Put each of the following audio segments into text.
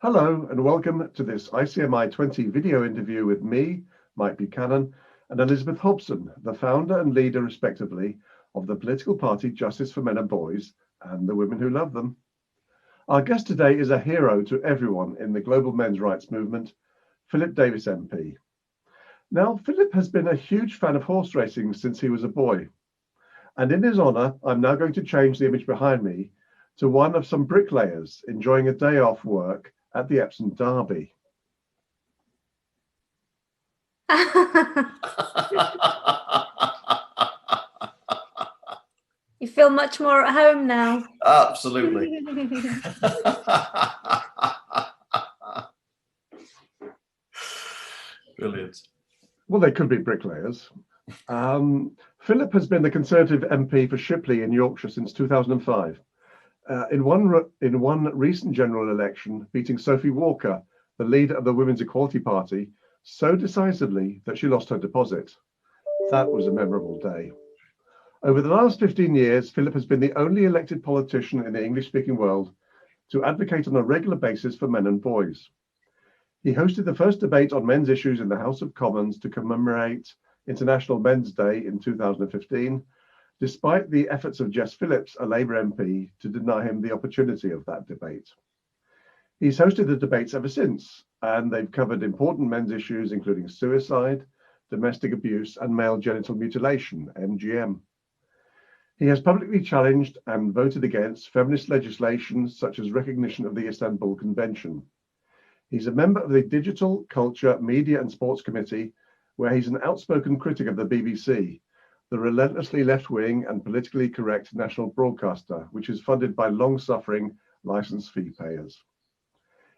Hello and welcome to this ICMI20 video interview with me, Mike Buchanan, and Elizabeth Hobson, the founder and leader respectively of the political party Justice for Men and Boys and the Women Who Love Them. Our guest today is a hero to everyone in the global men's rights movement, Philip Davies MP. Now, Philip has been a huge fan of horse racing since he was a boy. And in his honour, I'm now going to change the image behind me to one of some bricklayers enjoying a day off work at the Epsom Derby. You feel much more at home now. Absolutely. Brilliant. Well, they could be bricklayers. Philip has been the Conservative MP for Shipley in Yorkshire since 2005. In one recent general election, beating Sophie Walker, the leader of the Women's Equality Party, so decisively that she lost her deposit. That was a memorable day. Over the last 15 years, Philip has been the only elected politician in the English-speaking world to advocate on a regular basis for men and boys. He hosted the first debate on men's issues in the House of Commons to commemorate International Men's Day in 2015, despite the efforts of Jess Phillips, a Labour MP, to deny him the opportunity of that debate. He's hosted the debates ever since, and they've covered important men's issues, including suicide, domestic abuse, and male genital mutilation, MGM. He has publicly challenged and voted against feminist legislation, such as recognition of the Istanbul Convention. He's a member of the Digital, Culture, Media and Sports Committee, where he's an outspoken critic of the BBC, the relentlessly left-wing and politically correct national broadcaster, which is funded by long-suffering licence fee payers.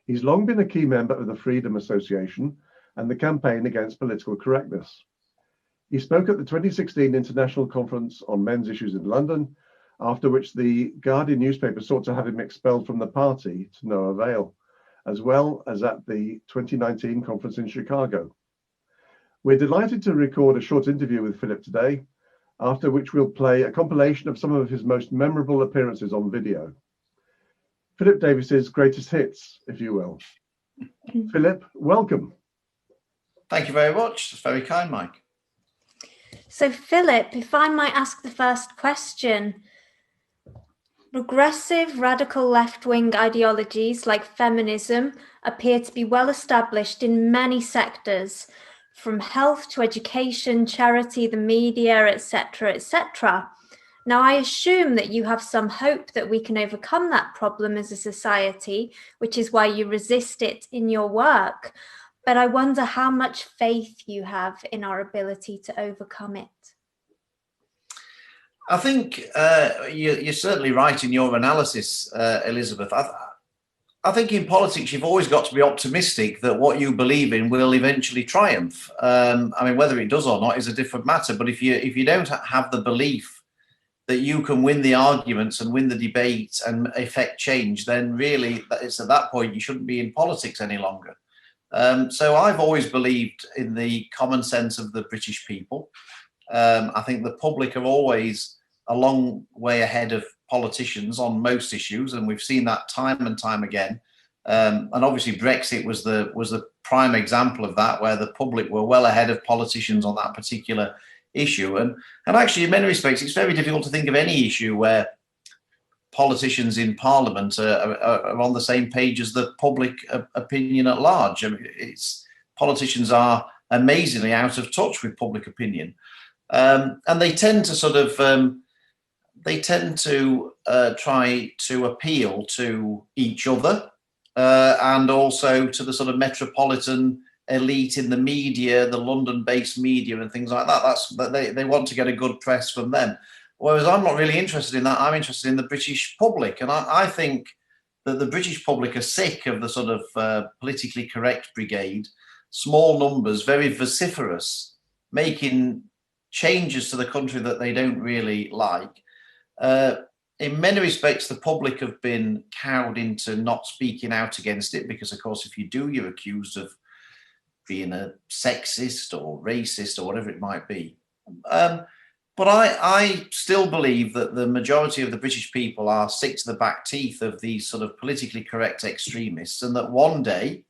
He's long been a key member of the Freedom Association and the campaign against political correctness. He spoke at the 2016 International Conference on Men's Issues in London, after which the Guardian newspaper sought to have him expelled from the party to no avail, as well as at the 2019 conference in Chicago. We're delighted to record a short interview with Philip today, after which we'll play a compilation of some of his most memorable appearances on video. Philip Davies's greatest hits, if you will. Philip, welcome. Thank you very much. That's very kind, Mike. So, Philip, if I might ask the first question, progressive, radical left-wing ideologies like feminism appear to be well established in many sectors, from health to education, charity, the media, etc., etc. Now, I assume that you have some hope that we can overcome that problem as a society, which is why you resist it in your work. But I wonder how much faith you have in our ability to overcome it. I think you're certainly right in your analysis, Elizabeth. I think in politics, you've always got to be optimistic that what you believe in will eventually triumph. I mean, whether it does or not is a different matter. But if you don't have the belief that you can win the arguments and win the debate and effect change, then really it's at that point you shouldn't be in politics any longer. So I've always believed in the common sense of the British people. I think the public are always a long way ahead of politicians on most issues, and we've seen that time and time again. And obviously Brexit was the prime example of that, where the public were well ahead of politicians on that particular issue. And actually, in many respects, it's very difficult to think of any issue where politicians in Parliament are on the same page as the public opinion at large. I mean, politicians are amazingly out of touch with public opinion, and they tend to try to appeal to each other and also to the sort of metropolitan elite in the media, the London-based media and things like that. They want to get a good press from them. Whereas I'm not really interested in that. I'm interested in the British public. And I think that the British public are sick of the sort of politically correct brigade, small numbers, very vociferous, making changes to the country that they don't really like. In many respects, the public have been cowed into not speaking out against it because, of course, if you do, you're accused of being a sexist or racist or whatever it might be. But I still believe that the majority of the British people are sick to the back teeth of these sort of politically correct extremists, and that one day,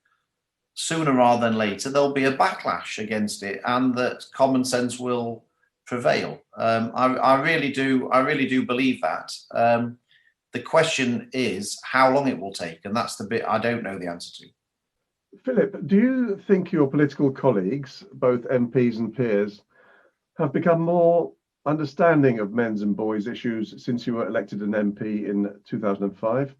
sooner rather than later, there'll be a backlash against it, and that common sense will prevail. I really do believe that. The question is how long it will take, and that's the bit I don't know the answer to. Philip, do you think your political colleagues, both MPs and peers, have become more understanding of men's and boys' issues since you were elected an MP in 2005?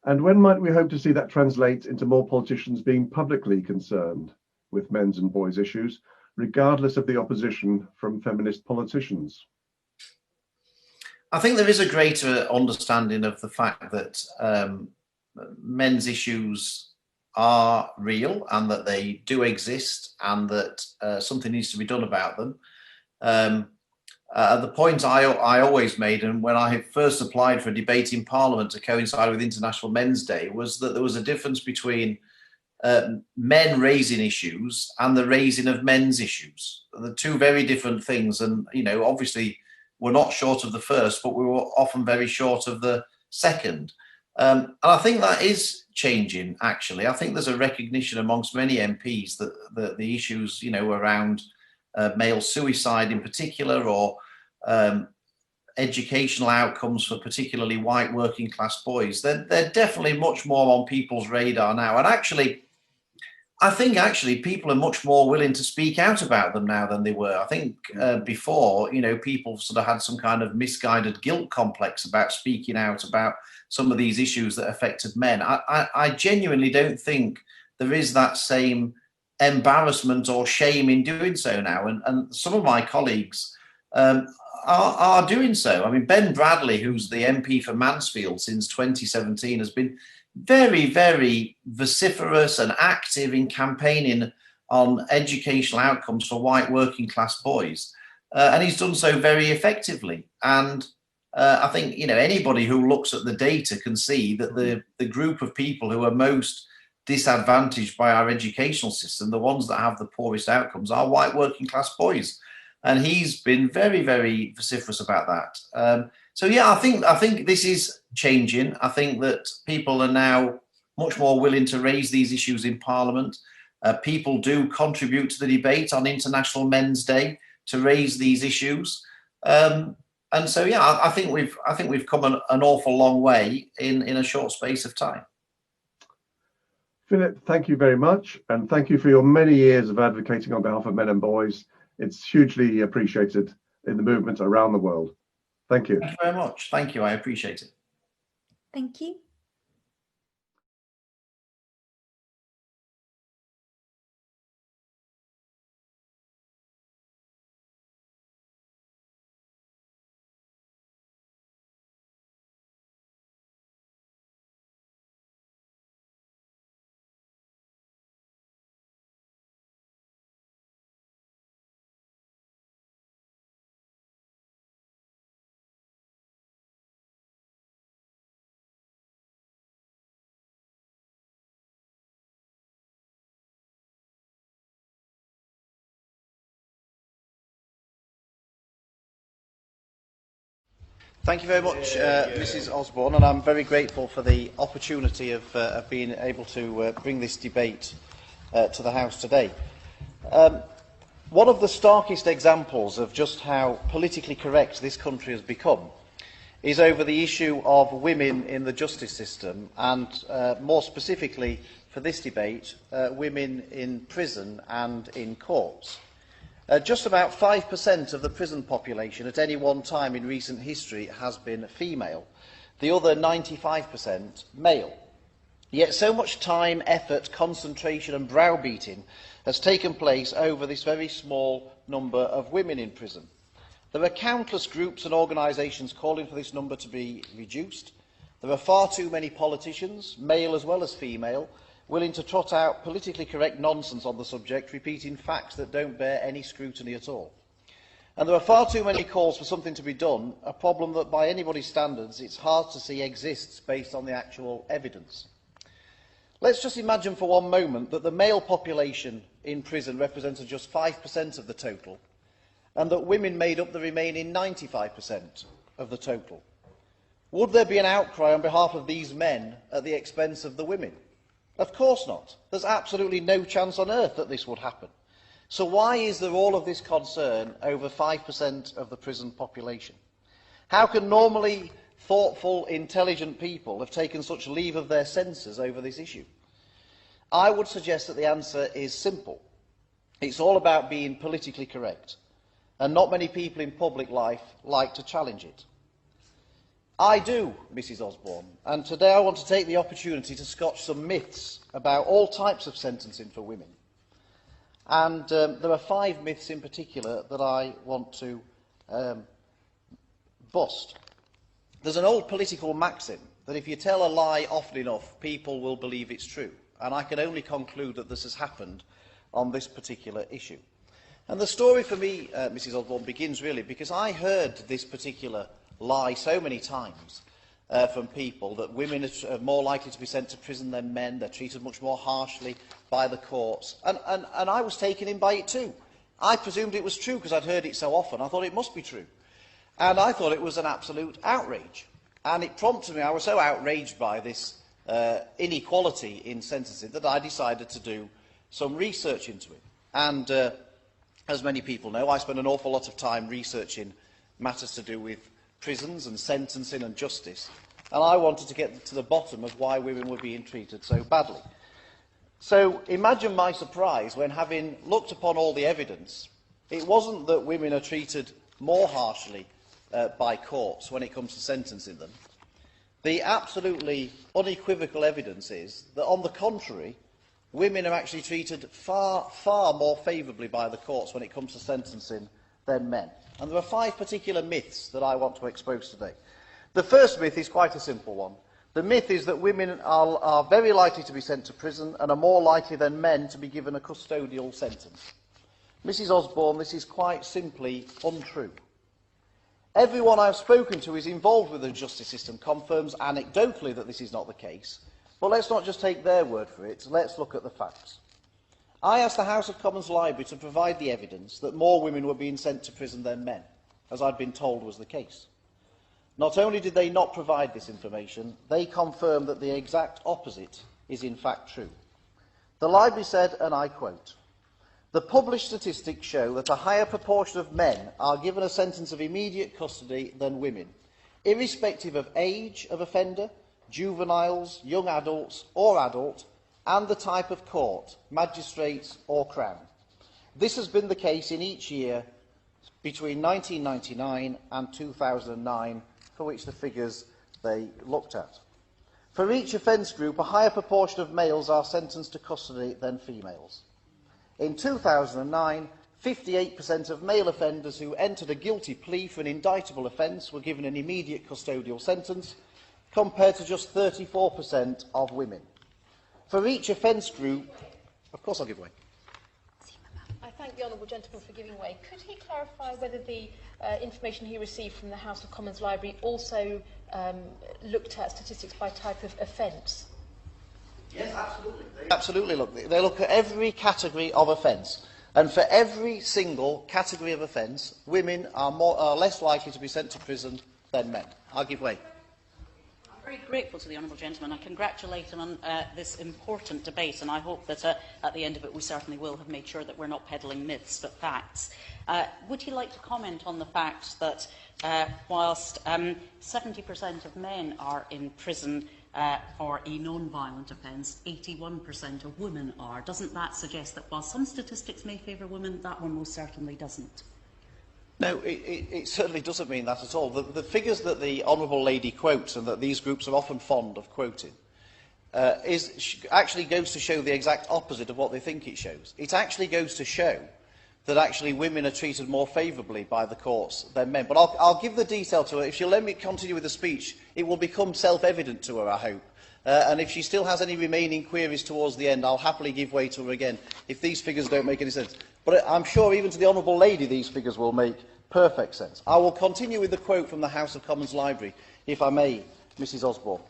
And when might we hope to see that translate into more politicians being publicly concerned with men's and boys' issues, regardless of the opposition from feminist politicians? I think there is a greater understanding of the fact that men's issues are real and that they do exist, and that something needs to be done about them. The point I always made, and when I first applied for a debate in Parliament to coincide with International Men's Day, was that there was a difference between men raising issues and the raising of men's issues. They're two very different things. And, you know, obviously we're not short of the first, but we were often very short of the second. And I think that is changing, actually. I think there's a recognition amongst many MPs that the issues, you know, around male suicide in particular, or educational outcomes for particularly white working class boys, they're definitely much more on people's radar now. And actually, I think people are much more willing to speak out about them now than they were. I think before, you know, people sort of had some kind of misguided guilt complex about speaking out about some of these issues that affected men. I genuinely don't think there is that same embarrassment or shame in doing so now. And some of my colleagues are doing so. I mean, Ben Bradley, who's the MP for Mansfield since 2017, has been very, very vociferous and active in campaigning on educational outcomes for white working class boys. And he's done so very effectively. And I think, you know, anybody who looks at the data can see that the group of people who are most disadvantaged by our educational system, the ones that have the poorest outcomes, are white working class boys. And he's been very, very vociferous about that. So yeah, I think this is changing. I think that people are now much more willing to raise these issues in Parliament. People do contribute to the debate on International Men's Day to raise these issues. And so yeah, I think we've come an awful long way in a short space of time. Philip, thank you very much, and thank you for your many years of advocating on behalf of men and boys. It's hugely appreciated in the movement around the world. Thank you. Thank you very much. Thank you. I appreciate it. Thank you. Thank you very much, Mrs. Osborne, and I'm very grateful for the opportunity of being able to bring this debate to the House today. One of the starkest examples of just how politically correct this country has become is over the issue of women in the justice system, and more specifically for this debate, women in prison and in courts. Just about 5% of the prison population at any one time in recent history has been female, the other 95% male. Yet so much time, effort, concentration and browbeating has taken place over this very small number of women in prison. There are countless groups and organisations calling for this number to be reduced. There are far too many politicians, male as well as female, willing to trot out politically correct nonsense on the subject, repeating facts that don't bear any scrutiny at all. And there are far too many calls for something to be done, a problem that by anybody's standards it's hard to see exists based on the actual evidence. Let's just imagine for one moment that the male population in prison represented just 5% of the total, and that women made up the remaining 95% of the total. Would there be an outcry on behalf of these men at the expense of the women? Of course not. There's absolutely no chance on earth that this would happen. So why is there all of this concern over 5% of the prison population? How can normally thoughtful, intelligent people have taken such leave of their senses over this issue? I would suggest that the answer is simple. It's all about being politically correct, and not many people in public life like to challenge it. I do, Mrs Osborne, and today I want to take the opportunity to scotch some myths about all types of sentencing for women. And there are 5 myths in particular that I want to bust. There's an old political maxim that if you tell a lie often enough, people will believe it's true. And I can only conclude that this has happened on this particular issue. And the story for me, Mrs Osborne, begins really because I heard this particular lie so many times from people that women are more likely to be sent to prison than men, they're treated much more harshly by the courts. And I was taken in by it too. I presumed it was true because I'd heard it so often. I thought it must be true. And I thought it was an absolute outrage. And it prompted me, I was so outraged by this inequality in sentencing that I decided to do some research into it. And as many people know, I spend an awful lot of time researching matters to do with prisons and sentencing and justice. And I wanted to get to the bottom of why women were being treated so badly. So imagine my surprise when, having looked upon all the evidence, it wasn't that women are treated more harshly by courts when it comes to sentencing them. The absolutely unequivocal evidence is that, on the contrary, women are actually treated far, far more favourably by the courts when it comes to sentencing than men. And there are 5 particular myths that I want to expose today. The first myth is quite a simple one. The myth is that women are very likely to be sent to prison and are more likely than men to be given a custodial sentence. Mrs Osborne, this is quite simply untrue. Everyone I've spoken to who is involved with the justice system confirms anecdotally that this is not the case. But let's not just take their word for it, let's look at the facts. I asked the House of Commons Library to provide the evidence that more women were being sent to prison than men, as I'd been told was the case. Not only did they not provide this information, they confirmed that the exact opposite is in fact true. The Library said, and I quote, "The published statistics show that a higher proportion of men are given a sentence of immediate custody than women, irrespective of age of offender, juveniles, young adults or adult, and the type of court, magistrates or crown. This has been the case in each year between 1999 and 2009, for which the figures they looked at. For each offence group, a higher proportion of males are sentenced to custody than females. In 2009, 58% of male offenders who entered a guilty plea for an indictable offence were given an immediate custodial sentence, compared to just 34% of women. For each offence group, of course I'll give way. I thank the honourable gentleman for giving way. Could he clarify whether the information he received from the House of Commons Library also looked at statistics by type of offence? Yes, absolutely. They look at every category of offence. And for every single category of offence, women are less likely to be sent to prison than men. I'll give way. I'm very grateful to the honourable gentleman. I congratulate him on this important debate, and I hope that at the end of it we certainly will have made sure that we're not peddling myths but facts. Would he like to comment on the fact that whilst 70% of men are in prison for a non-violent offence, 81% of women are? Doesn't that suggest that while some statistics may favour women, that one most certainly doesn't? No, it certainly doesn't mean that at all. The figures that the Honourable Lady quotes, and that these groups are often fond of quoting, actually goes to show the exact opposite of what they think it shows. It actually goes to show that actually women are treated more favourably by the courts than men. But I'll give the detail to her. If she'll let me continue with the speech, it will become self-evident to her, I hope. And if she still has any remaining queries towards the end, I'll happily give way to her again if these figures don't make any sense. But I'm sure even to the Honourable Lady these figures will make perfect sense. I will continue with the quote from the House of Commons Library, if I may, Mrs Osborne.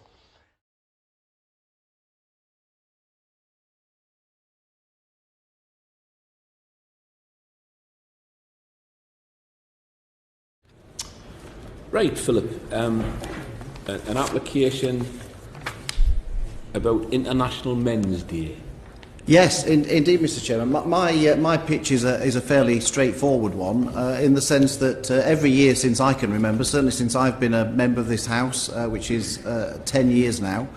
Right, Philip. An application about International Men's Day. Yes, indeed, Mr. Chairman. My pitch is a fairly straightforward one, in the sense that every year since I can remember, certainly since I've been a member of this House, which is 10 years now,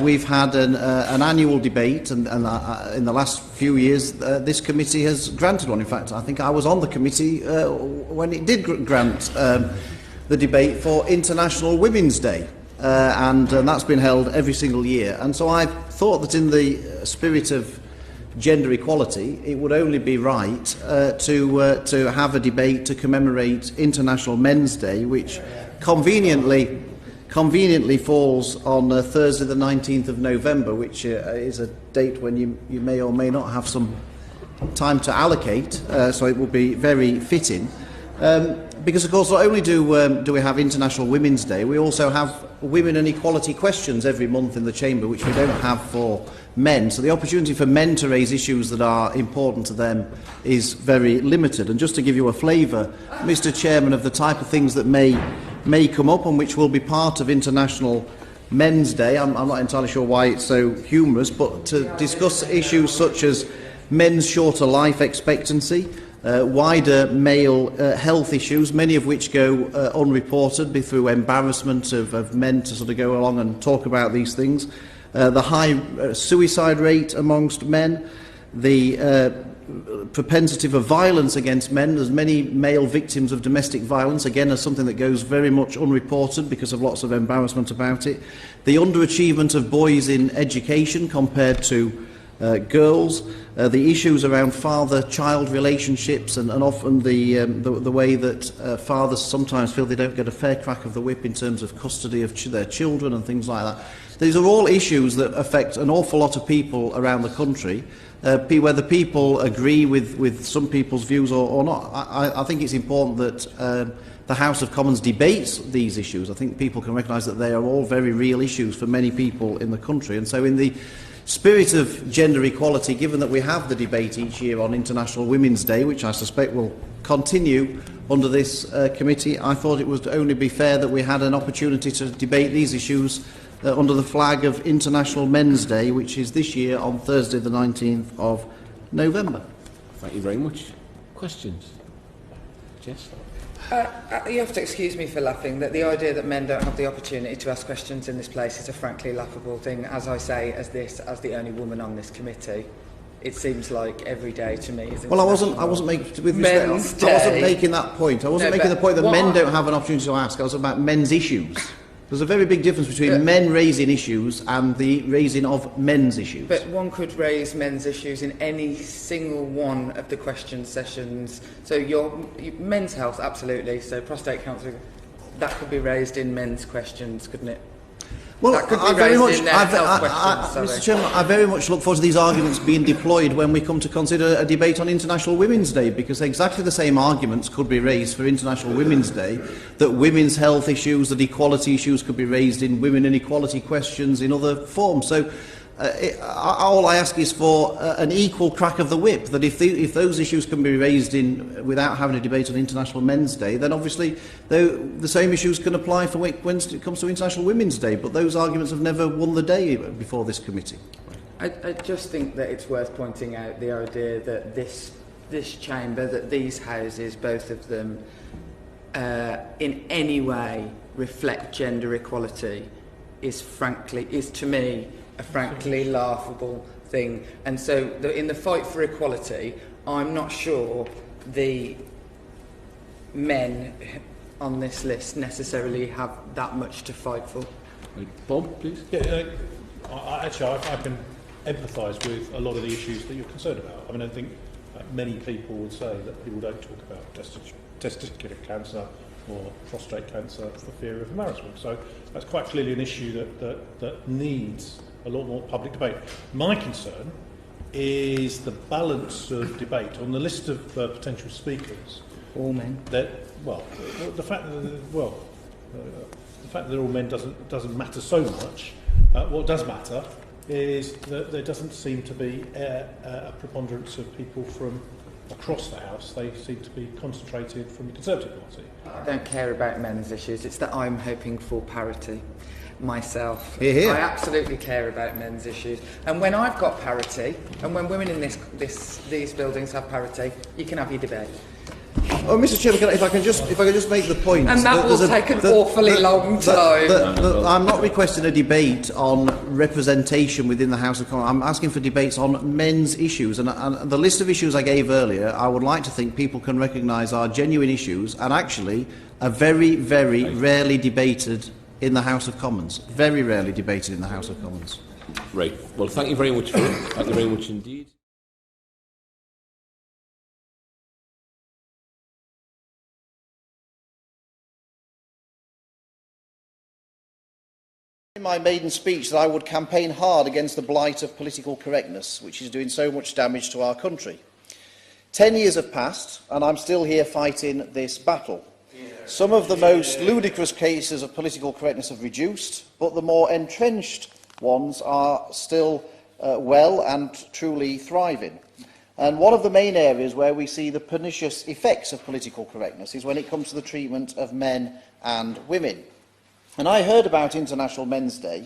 we've had an annual debate, and in the last few years, this committee has granted one. In fact, I think I was on the committee when it did grant the debate for International Women's Day. And that's been held every single year. And so I thought that in the spirit of gender equality, it would only be right to have a debate to commemorate International Men's Day, which conveniently falls on Thursday the 19th of November, which is a date when you may or may not have some time to allocate, so it will be very fitting. Because, of course, not only do we have International Women's Day, we also have women and equality questions every month in the Chamber, which we don't have for men. So the opportunity for men to raise issues that are important to them is very limited. And just to give you a flavour, Mr. Chairman, of the type of things that may come up and which will be part of International Men's Day, I'm not entirely sure why it's so humorous, but to discuss issues such as men's shorter life expectancy, wider male health issues, many of which go unreported through embarrassment of men to sort of go along and talk about these things, the high suicide rate amongst men, the propensity for violence against men. There's many male victims of domestic violence, again as something that goes very much unreported because of lots of embarrassment about it, the underachievement of boys in education compared to girls, the issues around father-child relationships, and often the way that fathers sometimes feel they don't get a fair crack of the whip in terms of custody of their children and things like that. These are all issues that affect an awful lot of people around the country, whether people agree with some people's views or not. I think it's important that the House of Commons debates these issues. I think people can recognise that they are all very real issues for many people in the country, and so in the spirit of gender equality, given that we have the debate each year on International Women's Day, which I suspect will continue under this committee, I thought it would only be fair that we had an opportunity to debate these issues under the flag of International Men's Day, which is this year on Thursday the 19th of November. Thank you very much. Questions? Jess? You have to excuse me for laughing, that the idea that men don't have the opportunity to ask questions in this place is a frankly laughable thing. As I say, as the only woman on this committee, it seems like every day to me is. Well, I wasn't making, with respect, I wasn't making that point. I wasn't making the point that men don't have an opportunity to ask. I was about men's issues. There's a very big difference between men raising issues and the raising of men's issues. But one could raise men's issues in any single one of the question sessions. So your men's health, absolutely. So prostate cancer, that could be raised in men's questions, couldn't it? Well, Mr. Chairman, I very much look forward to these arguments being deployed when we come to consider a debate on International Women's Day, because exactly the same arguments could be raised for International Women's Day, that women's health issues, that equality issues could be raised in women and equality questions in other forms. So all I ask is for an equal crack of the whip, that if those issues can be raised without having a debate on International Men's Day, then obviously the same issues can apply for when it comes to International Women's Day, but those arguments have never won the day before this committee. I just think that it's worth pointing out the idea that this chamber, that these houses, both of them, in any way reflect gender equality is to me a frankly laughable thing. And so in the fight for equality, I'm not sure the men on this list necessarily have that much to fight for. Bob, please. Yeah, I can empathise with a lot of the issues that you're concerned about. I mean, I think many people would say that people don't talk about testicular cancer or prostate cancer for fear of embarrassment. So that's quite clearly an issue that needs a lot more public debate. My concern is the balance of debate on the list of potential speakers. All men. The fact that they're all men doesn't matter so much. What does matter is that there doesn't seem to be a preponderance of people from across the House, they seem to be concentrated from the Conservative Party. I don't care about men's issues. It's that I'm hoping for parity myself. Hear, hear. I absolutely care about men's issues. And when I've got parity, and when women in these buildings have parity, you can have your debate. Oh, Mr. Chairman, if I can just make the point, and that will take an awfully long time. I'm not requesting a debate on representation within the House of Commons. I'm asking for debates on men's issues, and the list of issues I gave earlier, I would like to think people can recognise are genuine issues and actually are very, very rarely debated in the House of Commons. Very rarely debated in the House of Commons. Right. Well, thank you very much for it. Thank you very much indeed. In my maiden speech that I would campaign hard against the blight of political correctness, which is doing so much damage to our country. 10 years have passed, and I'm still here fighting this battle. Some of the most ludicrous cases of political correctness have reduced, but the more entrenched ones are still well and truly thriving. And one of the main areas where we see the pernicious effects of political correctness is when it comes to the treatment of men and women. And I heard about International Men's Day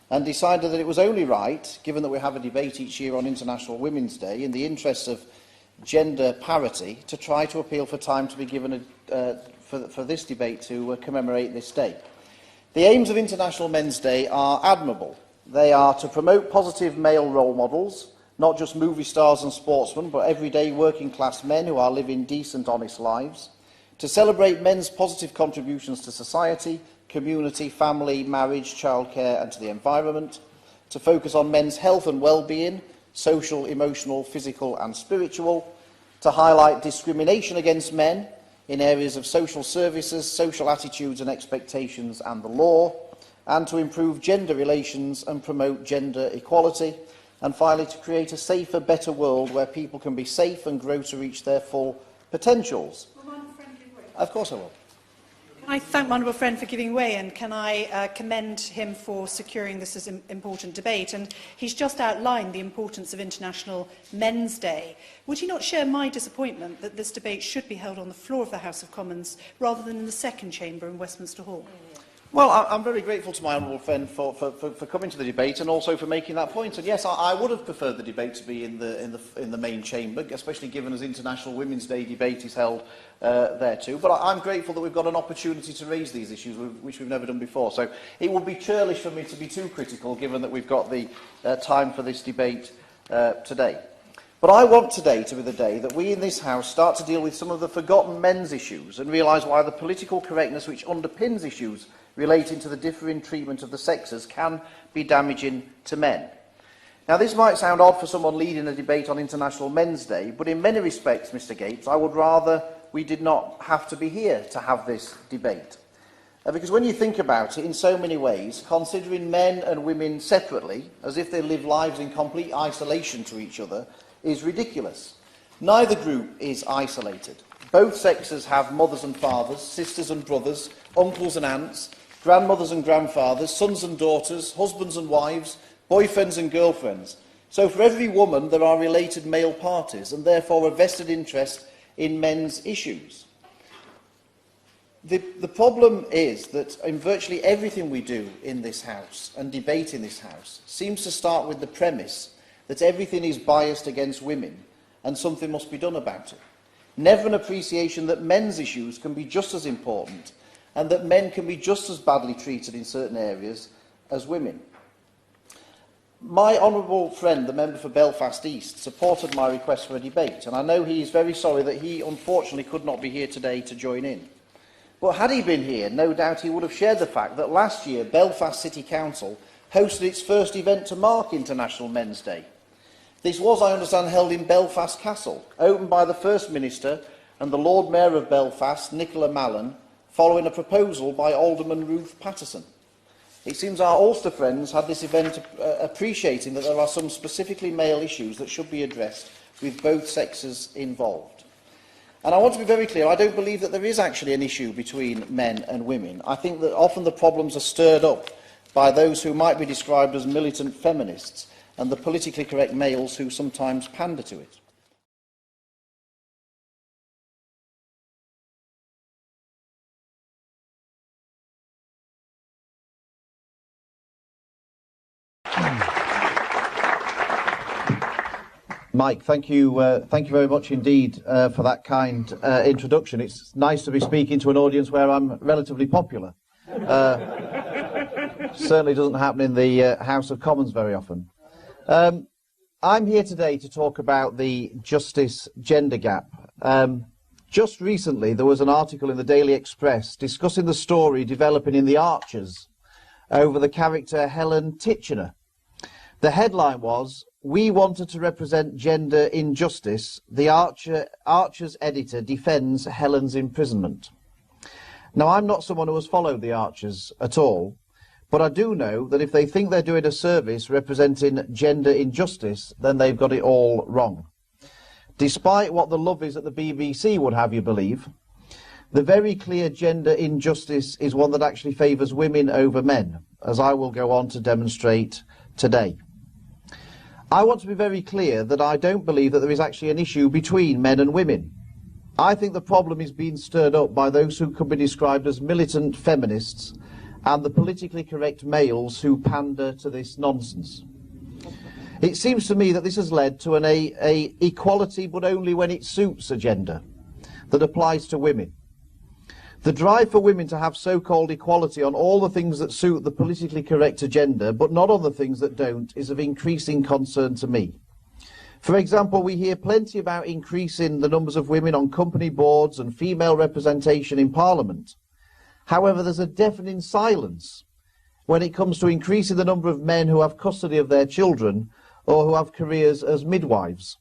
and decided that it was only right, given that we have a debate each year on International Women's Day, in the interests of gender parity, to try to appeal for time to be given for this debate to commemorate this day. The aims of International Men's Day are admirable. They are to promote positive male role models, not just movie stars and sportsmen, but everyday working class men who are living decent, honest lives, to celebrate men's positive contributions to society, community, family, marriage, childcare and to the environment, to focus on men's health and well-being, social, emotional, physical and spiritual, to highlight discrimination against men in areas of social services, social attitudes and expectations and the law, and to improve gender relations and promote gender equality, and finally to create a safer, better world where people can be safe and grow to reach their full potentials. Of course I will. Can I thank my honourable friend for giving way, and can I commend him for securing this as an important debate? And he's just outlined the importance of International Men's Day. Would he not share my disappointment that this debate should be held on the floor of the House of Commons rather than in the second chamber in Westminster Hall? Well, I'm very grateful to my honourable friend for coming to the debate and also for making that point. And yes, I would have preferred the debate to be in the main chamber, especially given as International Women's Day debate is held there too. But I'm grateful that we've got an opportunity to raise these issues, which we've never done before. So it would be churlish for me to be too critical, given that we've got the time for this debate today. But I want today to be the day that we in this House start to deal with some of the forgotten men's issues and realise why the political correctness which underpins issues relating to the differing treatment of the sexes can be damaging to men. Now, this might sound odd for someone leading a debate on International Men's Day, but in many respects, Mr. Gates, I would rather we did not have to be here to have this debate. Because when you think about it, in so many ways, considering men and women separately, as if they live lives in complete isolation to each other, is ridiculous. Neither group is isolated. Both sexes have mothers and fathers, sisters and brothers, uncles and aunts, grandmothers and grandfathers, sons and daughters, husbands and wives, boyfriends and girlfriends. So for every woman there are related male parties and therefore a vested interest in men's issues. The problem is that in virtually everything we do in this House and debate in this House seems to start with the premise that everything is biased against women and something must be done about it. Never an appreciation that men's issues can be just as important and that men can be just as badly treated in certain areas as women. My honourable friend, the member for Belfast East, supported my request for a debate, and I know he is very sorry that he unfortunately could not be here today to join in. But had he been here, no doubt he would have shared the fact that last year Belfast City Council hosted its first event to mark International Men's Day. This was, I understand, held in Belfast Castle, opened by the First Minister and the Lord Mayor of Belfast, Nicola Mallon, following a proposal by Alderman Ruth Patterson. It seems our Ulster friends had this event appreciating that there are some specifically male issues that should be addressed with both sexes involved. And I want to be very clear, I don't believe that there is actually an issue between men and women. I think that often the problems are stirred up by those who might be described as militant feminists and the politically correct males who sometimes pander to it. Mike, thank you very much indeed for that kind introduction. It's nice to be speaking to an audience where I'm relatively popular. Certainly doesn't happen in the House of Commons very often. I'm here today to talk about the justice gender gap. Just recently, there was an article in the Daily Express discussing the story developing in the Archers over the character Helen Titchener. The headline was, "We wanted to represent gender injustice. The Archer's editor defends Helen's imprisonment." Now, I'm not someone who has followed the Archers at all, but I do know that if they think they're doing a service representing gender injustice, then they've got it all wrong. Despite what the lovies at the BBC would have you believe, the very clear gender injustice is one that actually favours women over men, as I will go on to demonstrate today. I want to be very clear that I don't believe that there is actually an issue between men and women. I think the problem is being stirred up by those who could be described as militant feminists and the politically correct males who pander to this nonsense. It seems to me that this has led to an equality, but only when it suits a gender, that applies to women. The drive for women to have so-called equality on all the things that suit the politically correct agenda, but not on the things that don't, is of increasing concern to me. For example, we hear plenty about increasing the numbers of women on company boards and female representation in Parliament. However, there's a deafening silence when it comes to increasing the number of men who have custody of their children or who have careers as midwives.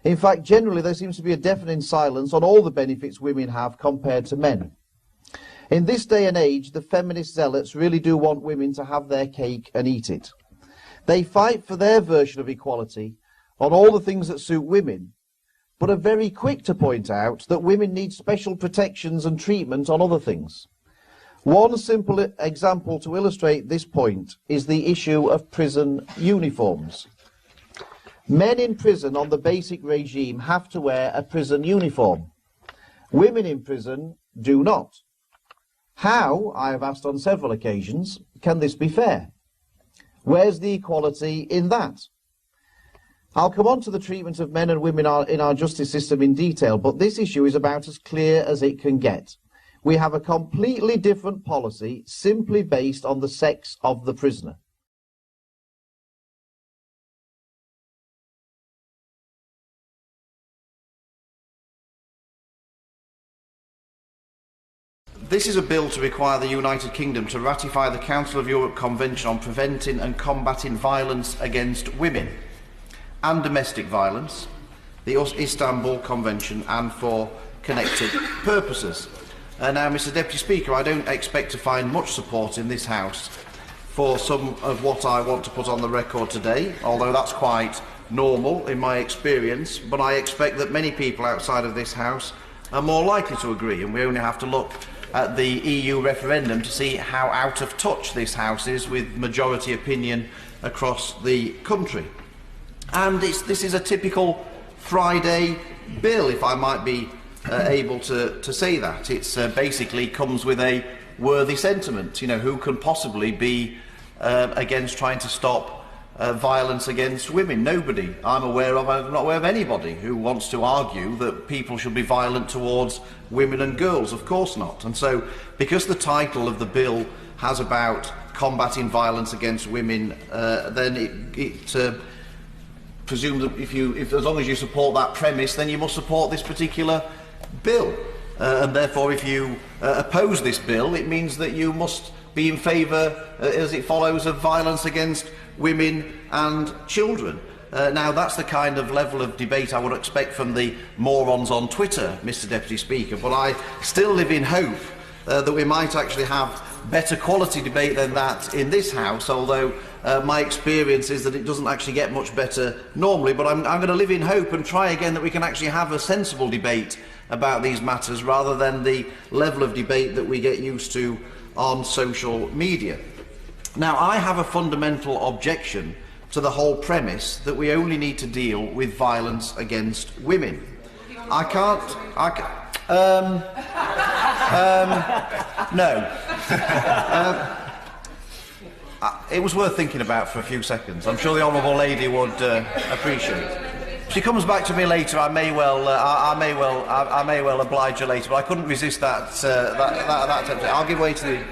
In fact, generally there seems to be a deafening silence on all the benefits women have compared to men. In this day and age, the feminist zealots really do want women to have their cake and eat it. They fight for their version of equality on all the things that suit women, but are very quick to point out that women need special protections and treatment on other things. One simple example to illustrate this point is the issue of prison uniforms. Men in prison on the basic regime have to wear a prison uniform. Women in prison do not. How, I have asked on several occasions, can this be fair? Where's the equality in that? I'll come on to the treatment of men and women in our justice system in detail, but this issue is about as clear as it can get. We have a completely different policy simply based on the sex of the prisoner. This is a bill to require the United Kingdom to ratify the Council of Europe Convention on Preventing and Combating Violence Against Women and Domestic Violence, the Istanbul Convention, and for connected purposes. Now, Mr Deputy Speaker, I don't expect to find much support in this House for some of what I want to put on the record today, although that's quite normal in my experience, but I expect that many people outside of this House are more likely to agree, and we only have to look at the EU referendum to see how out of touch this House is with majority opinion across the country. And this is a typical Friday bill, if I might be able to say that. It basically comes with a worthy sentiment. You know, who can possibly be against trying to stop violence against women? Nobody. I'm not aware of anybody who wants to argue that people should be violent towards women and girls. Of course not. And so, because the title of the bill has about combating violence against women, then it presumes that if as long as you support that premise, then you must support this particular bill. And therefore, if you oppose this bill, it means that you must be in favour, as it follows, of violence against women and children. Now, that's the kind of level of debate I would expect from the morons on Twitter, Mr Deputy Speaker, but I still live in hope that we might actually have better quality debate than that in this House, although my experience is that it doesn't actually get much better normally. But I'm going to live in hope and try again that we can actually have a sensible debate about these matters rather than the level of debate that we get used to on social media. Now, I have a fundamental objection to the whole premise that we only need to deal with violence against women. No. It was worth thinking about for a few seconds. I'm sure the Honourable Lady would appreciate. she comes back to me later, I may well oblige her later. But I couldn't resist that temptation. I'll give way to the.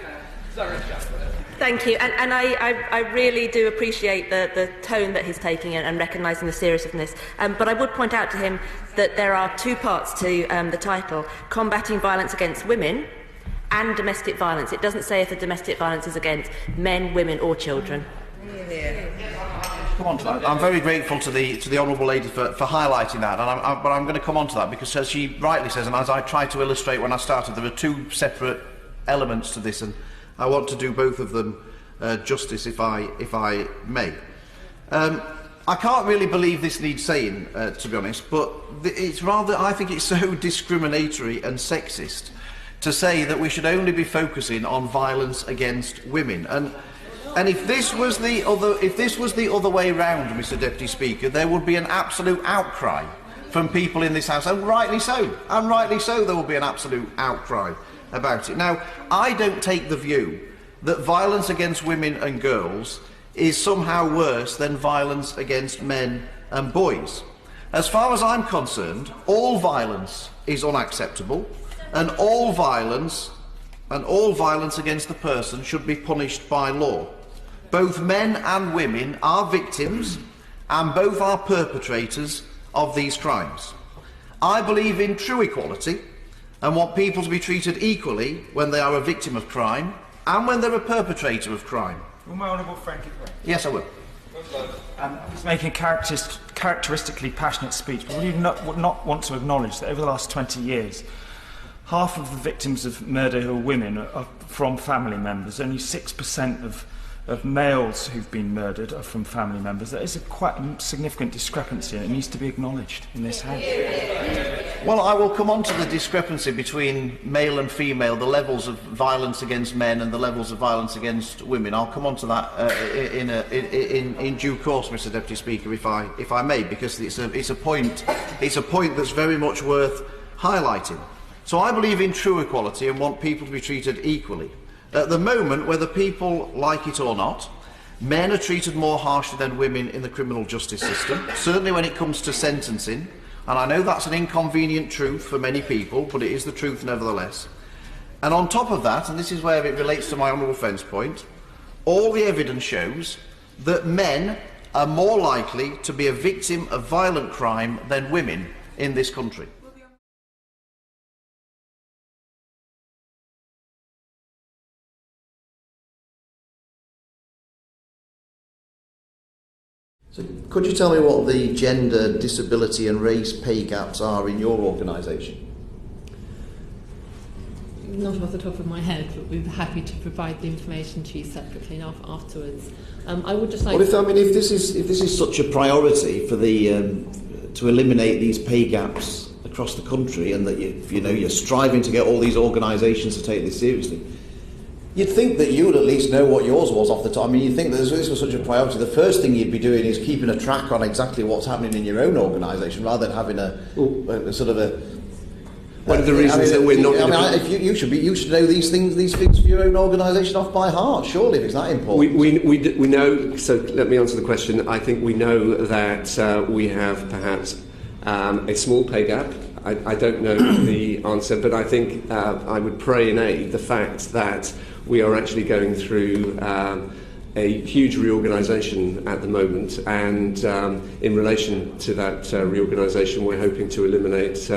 Thank you, and I really do appreciate the tone that he's taking and recognising the seriousness. But I would point out to him that there are two parts to the title: combating violence against women and domestic violence. It doesn't say if the domestic violence is against men, women, or children. Come on to that. I'm very grateful to the honourable lady for highlighting that, but I'm going to come on to that because, as she rightly says, and as I tried to illustrate when I started, there are two separate elements to this, and I want to do both of them justice, if I may. I can't really believe this needs saying, to be honest, but it's rather, I think it's so discriminatory and sexist to say that we should only be focusing on violence against women. And if this was the other way round, Mr. Deputy Speaker, there would be an absolute outcry from people in this House, and rightly so. And rightly so, there will be an absolute outcry about it. Now, I don't take the view that violence against women and girls is somehow worse than violence against men and boys. As far as I'm concerned, all violence is unacceptable, and all violence against the person should be punished by law. Both men and women are victims, and both are perpetrators of these crimes. I believe in true equality and want people to be treated equally when they are a victim of crime and when they're a perpetrator of crime. Will my honourable friend keep going? Yes, I will. He's making a characteristically passionate speech, but would you not want to acknowledge that over the last 20 years, half of the victims of murder who are women are from family members? Only 6% of males who've been murdered are from family members. That is quite a significant discrepancy, and it needs to be acknowledged in this House. Well, I will come on to the discrepancy between male and female, the levels of violence against men and the levels of violence against women. I'll come on to that in due course, Mr. Deputy Speaker, if I may, because it's a point that's very much worth highlighting. So I believe in true equality and want people to be treated equally. At the moment, whether people like it or not, men are treated more harshly than women in the criminal justice system, certainly when it comes to sentencing. And I know that's an inconvenient truth for many people, but it is the truth nevertheless. And on top of that, and this is where it relates to my honourable friend's point, all the evidence shows that men are more likely to be a victim of violent crime than women in this country. So could you tell me what the gender, disability and race pay gaps are in your organisation? Not off the top of my head, but we're happy to provide the information to you separately afterwards. I would just like. Well, if this is such a priority for to eliminate these pay gaps across the country, and that you're striving to get all these organisations to take this seriously, you'd think that you would at least know what yours was off the top. I mean, you'd think that this was such a priority. The first thing you'd be doing is keeping a track on exactly what's happening in your own organisation, rather than having a sort of a. One of the reasons that we're not. You should know these figures for your own organisation off by heart. Surely, if it's that important. We know. So let me answer the question. I think we know that we have perhaps a small pay gap. I don't know the answer, but I think I would pray and aid the fact that we are actually going through a huge reorganisation at the moment, and in relation to that reorganisation, we're hoping to eliminate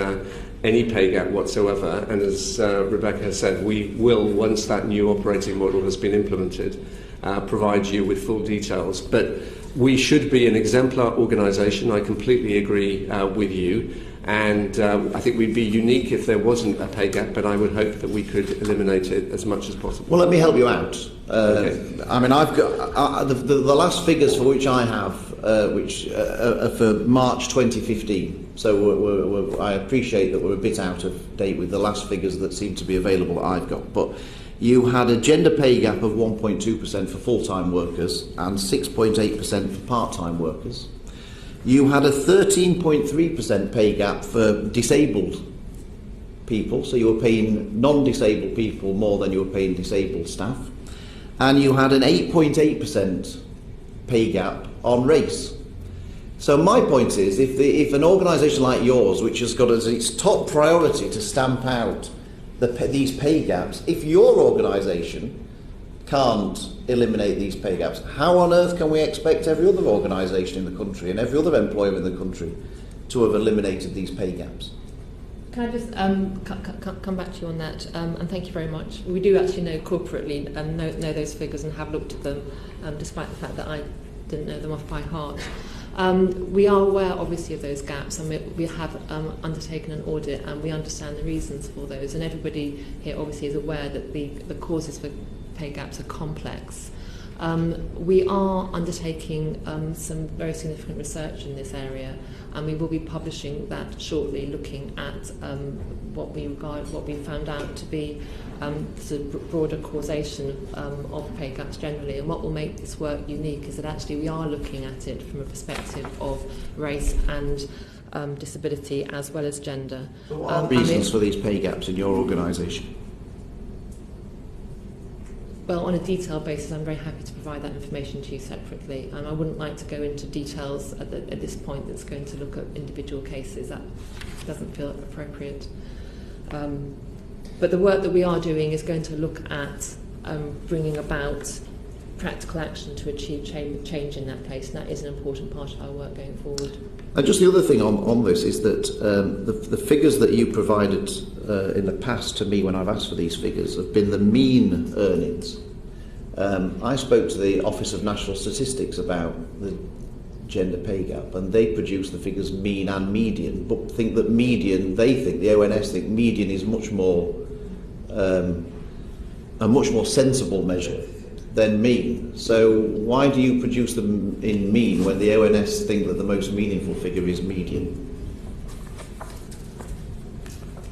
any pay gap whatsoever. And as Rebecca has said, we will, once that new operating model has been implemented, provide you with full details. But we should be an exemplar organisation. I completely agree with you. And I think we'd be unique if there wasn't a pay gap, but I would hope that we could eliminate it as much as possible. Well, let me help you out. Okay. I mean, I've got the last figures for which I have, which are for March 2015. So I appreciate that we're a bit out of date with the last figures that seem to be available that I've got. But you had a gender pay gap of 1.2% for full-time workers and 6.8% for part-time workers. You had a 13.3% pay gap for disabled people, so you were paying non-disabled people more than you were paying disabled staff. And you had an 8.8% pay gap on race. So my point is, if an organisation like yours, which has got as its top priority to stamp out these pay gaps, if your organisation can't eliminate these pay gaps, how on earth can we expect every other organisation in the country and every other employer in the country to have eliminated these pay gaps? Can I just come back to you on that? And thank you very much. We do actually know corporately, know those figures and have looked at them, despite the fact that I didn't know them off by heart. We are aware, obviously, of those gaps, and we have undertaken an audit, and we understand the reasons for those. And everybody here, obviously, is aware that the causes for pay gaps are complex. We are undertaking some very significant research in this area, and we will be publishing that shortly, looking at what we found out to be sort of broader causation of pay gaps generally. And what will make this work unique is that actually we are looking at it from a perspective of race and disability as well as gender. So what are the reasons for these pay gaps in your organisation? Well, on a detailed basis, I'm very happy to provide that information to you separately. I wouldn't like to go into details at this point that's going to look at individual cases. That doesn't feel appropriate. But the work that we are doing is going to look at bringing about practical action to achieve change in that place, and that is an important part of our work going forward. And just the other thing on this is that the figures that you provided in the past to me when I've asked for these figures have been the mean earnings. I spoke to the Office of National Statistics about the gender pay gap, and they produce the figures mean and median, but think that median, the ONS think median is much more a much more sensible measure than mean. So why do you produce them in mean when the ONS think that the most meaningful figure is median?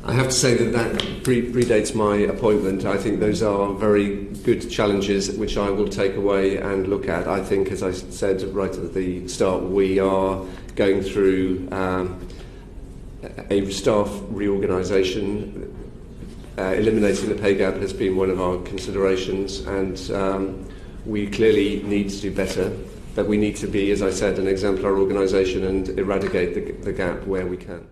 I have to say that predates my appointment. I think those are very good challenges which I will take away and look at. I think, as I said right at the start, we are going through a staff reorganisation. Eliminating the pay gap has been one of our considerations, and we clearly need to do better, but we need to be, as I said, an exemplar organisation and eradicate the gap where we can.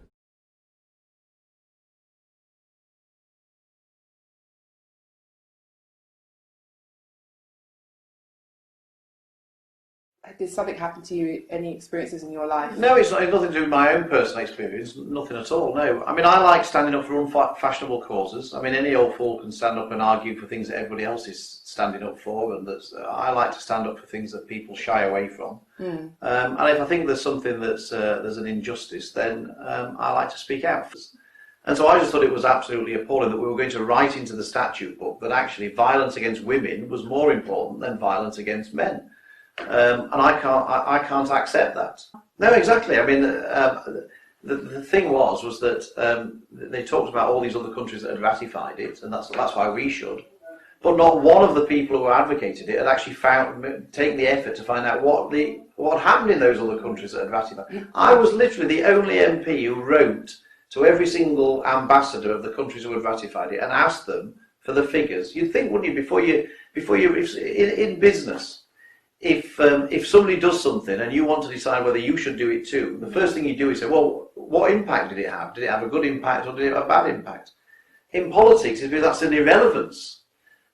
Did something happen to you? Any experiences in your life? No, it's nothing to do with my own personal experience. Nothing at all. No, I mean, I like standing up for unfashionable causes. I mean, any old fool can stand up and argue for things that everybody else is standing up for, and I like to stand up for things that people shy away from. And if I think there's something that's there's an injustice, then I like to speak out. And so I just thought it was absolutely appalling that we were going to write into the statute book that actually violence against women was more important than violence against men. And I can't accept that. No, exactly. I mean, the thing was that they talked about all these other countries that had ratified it, and that's why we should. But not one of the people who advocated it had actually taken the effort to find out what happened in those other countries that had ratified. I was literally the only MP who wrote to every single ambassador of the countries who had ratified it and asked them for the figures. You'd think, wouldn't you, before you in business. If somebody does something and you want to decide whether you should do it too, the first thing you do is say, well, what impact did it have? Did it have a good impact or did it have a bad impact? In politics, that's an irrelevance.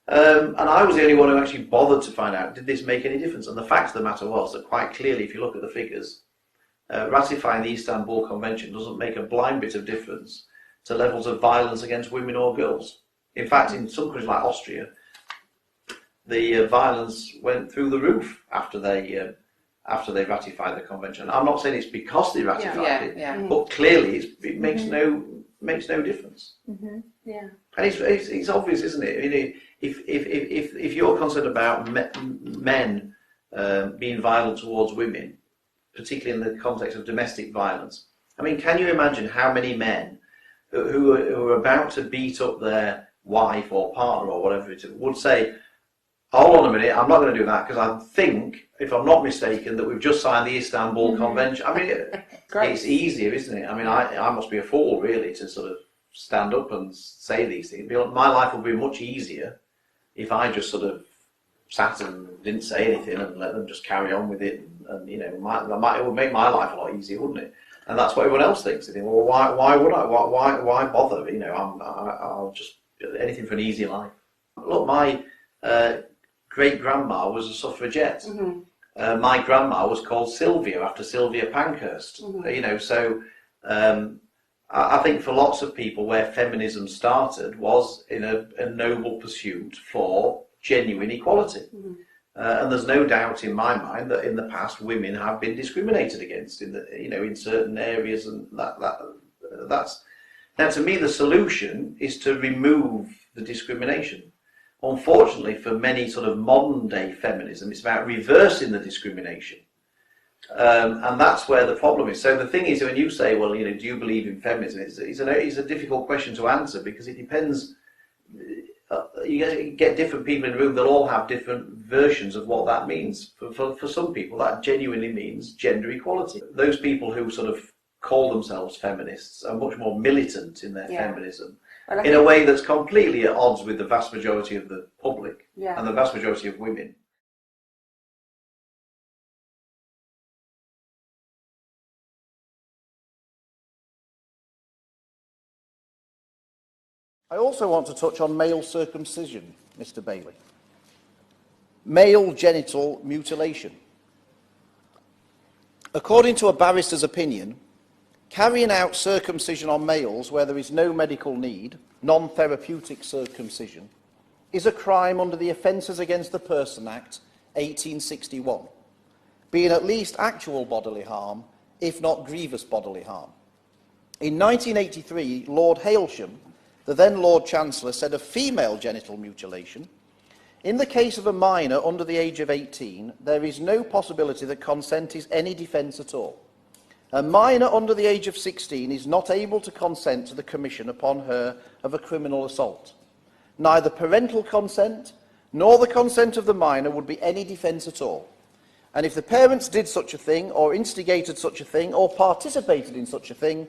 And I was the only one who actually bothered to find out, did this make any difference? And the fact of the matter was that quite clearly, if you look at the figures, ratifying the Istanbul Convention doesn't make a blind bit of difference to levels of violence against women or girls. In fact, in some countries like Austria, the violence went through the roof after they ratified the convention. I'm not saying it's because they ratified it, but clearly it makes no difference. Yeah, and it's obvious, isn't it? I mean, if you're concerned about men being violent towards women, particularly in the context of domestic violence, I mean, can you imagine how many men who are about to beat up their wife or partner or whatever it is would say, hold on a minute, I'm not going to do that because I think, if I'm not mistaken, that we've just signed the Istanbul Convention. I mean, it's easier, isn't it? I mean, I must be a fool, really, to sort of stand up and say these things. My life would be much easier if I just sort of sat and didn't say anything and let them just carry on with it and you know, it would make my life a lot easier, wouldn't it? And that's what everyone else thinks. They think, well, why would I? Why bother? You know, I'll just anything for an easy life. Look, my great grandma was a suffragette. Mm-hmm. My grandma was called Sylvia after Sylvia Pankhurst. Mm-hmm. You know, so I think for lots of people, where feminism started was in a noble pursuit for genuine equality. Mm-hmm. And there's no doubt in my mind that in the past women have been discriminated against in certain areas, and that's now, to me, the solution is to remove the discrimination. Unfortunately, for many sort of modern day feminism, it's about reversing the discrimination, and that's where the problem is. So the thing is, when you say, well, you know, do you believe in feminism? It's a difficult question to answer, because it depends. You get different people in the room, they'll all have different versions of what that means. For some people, that genuinely means gender equality. Those people who sort of call themselves feminists are much more militant in their feminism, in a way that's completely at odds with the vast majority of the public and the vast majority of women. I also want to touch on male circumcision, Mr. Bailey. Male genital mutilation. According to a barrister's opinion, carrying out circumcision on males where there is no medical need, non-therapeutic circumcision, is a crime under the Offences Against the Person Act 1861, being at least actual bodily harm, if not grievous bodily harm. In 1983, Lord Hailsham, the then Lord Chancellor, said of female genital mutilation, in the case of a minor under the age of 18, there is no possibility that consent is any defence at all. A minor under the age of 16 is not able to consent to the commission upon her of a criminal assault. Neither parental consent nor the consent of the minor would be any defence at all. And if the parents did such a thing, or instigated such a thing, or participated in such a thing,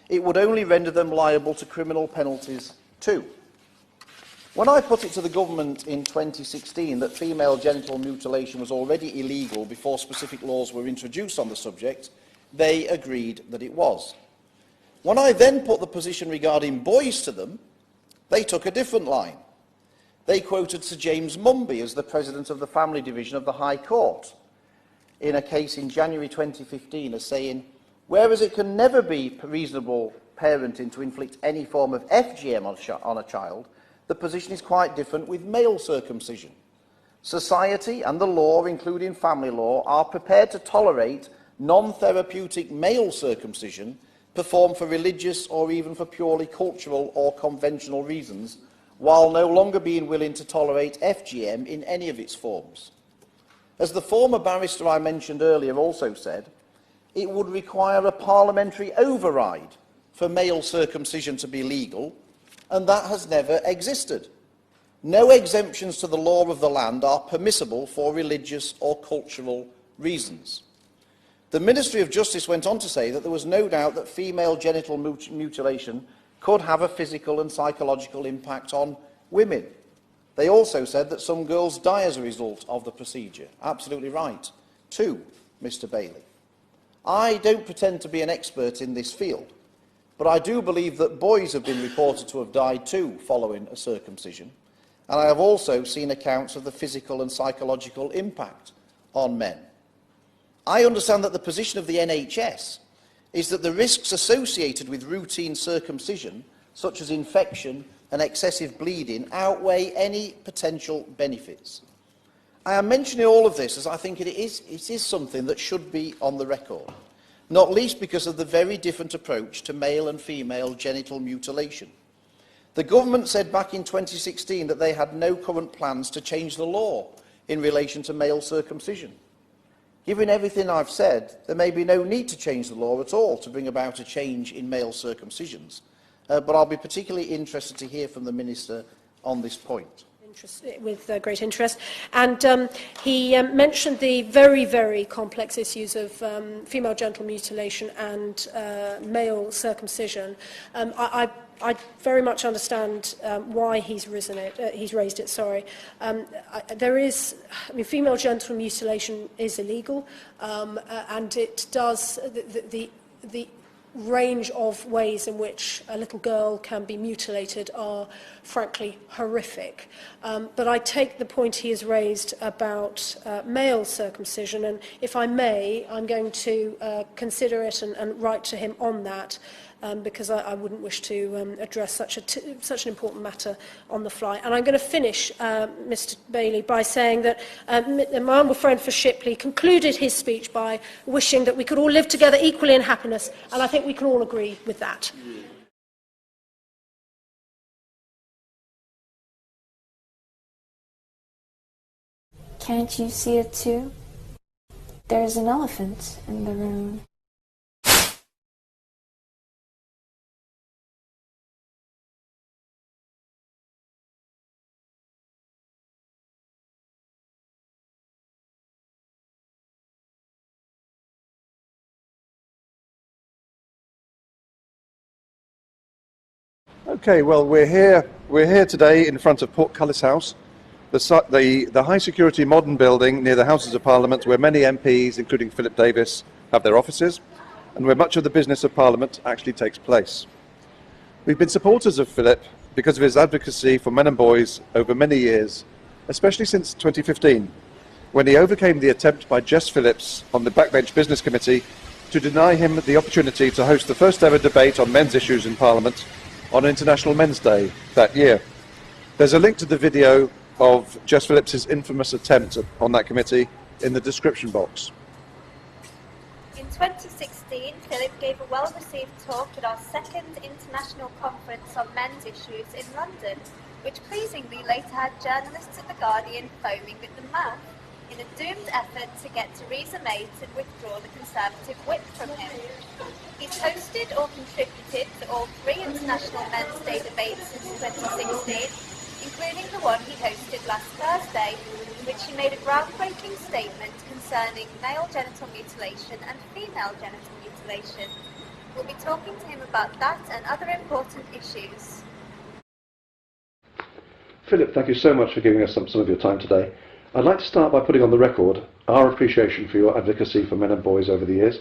it would only render them liable to criminal penalties too. When I put it to the government in 2016 that female genital mutilation was already illegal before specific laws were introduced on the subject, they agreed that it was. When I then put the position regarding boys to them, they took a different line. They quoted Sir James Mumby as the President of the Family Division of the High Court in a case in January 2015 as saying, whereas it can never be reasonable parenting to inflict any form of FGM on a child, the position is quite different with male circumcision. Society and the law, including family law, are prepared to tolerate non-therapeutic male circumcision performed for religious or even for purely cultural or conventional reasons, while no longer being willing to tolerate FGM in any of its forms. As the former barrister I mentioned earlier also said, it would require a parliamentary override for male circumcision to be legal, and that has never existed. No exemptions to the law of the land are permissible for religious or cultural reasons. The Ministry of Justice went on to say that there was no doubt that female genital mutilation could have a physical and psychological impact on women. They also said that some girls die as a result of the procedure. Absolutely right, too, Mr. Bailey. I don't pretend to be an expert in this field, but I do believe that boys have been reported to have died too following a circumcision, and I have also seen accounts of the physical and psychological impact on men. I understand that the position of the NHS is that the risks associated with routine circumcision, such as infection and excessive bleeding, outweigh any potential benefits. I am mentioning all of this as I think it is something that should be on the record, not least because of the very different approach to male and female genital mutilation. The government said back in 2016 that they had no current plans to change the law in relation to male circumcision. Given everything I've said, there may be no need to change the law at all to bring about a change in male circumcisions, but I'll be particularly interested to hear from the Minister on this point. With great interest. And he mentioned the very, very complex issues of female genital mutilation and male circumcision. I I very much understand why he's raised it. Sorry, female genital mutilation is illegal, and it does the range of ways in which a little girl can be mutilated are frankly horrific. But I take the point he has raised about male circumcision, and if I may, I'm going to consider it and write to him on that, because I wouldn't wish to address such an important matter on the fly. And I'm going to finish, Mr. Bailey, by saying that my humble friend for Shipley concluded his speech by wishing that we could all live together equally in happiness, and I think we can all agree with that. Can't you see it too? There's an elephant in the room. Okay, well, we're here today in front of Portcullis House, the high security modern building near the Houses of Parliament, where many MPs, including Philip Davies, have their offices, and where much of the business of Parliament actually takes place. We've been supporters of Philip because of his advocacy for men and boys over many years, especially since 2015, when he overcame the attempt by Jess Phillips on the Backbench Business Committee to deny him the opportunity to host the first ever debate on men's issues in Parliament on International Men's Day that year. There's a link to the video of Jess Phillips' infamous attempt on that committee in the description box. In 2016, Philip gave a well-received talk at our second international conference on men's issues in London, which pleasingly later had journalists at The Guardian foaming at the mouth in a doomed effort to get Theresa May to withdraw the Conservative whip from him. He's hosted or contributed to all 3 International Men's Day debates since 2016, including the one he hosted last Thursday, in which he made a groundbreaking statement concerning male genital mutilation and female genital mutilation. We'll be talking to him about that and other important issues. Philip, thank you so much for giving us some of your time today. I'd like to start by putting on the record our appreciation for your advocacy for men and boys over the years,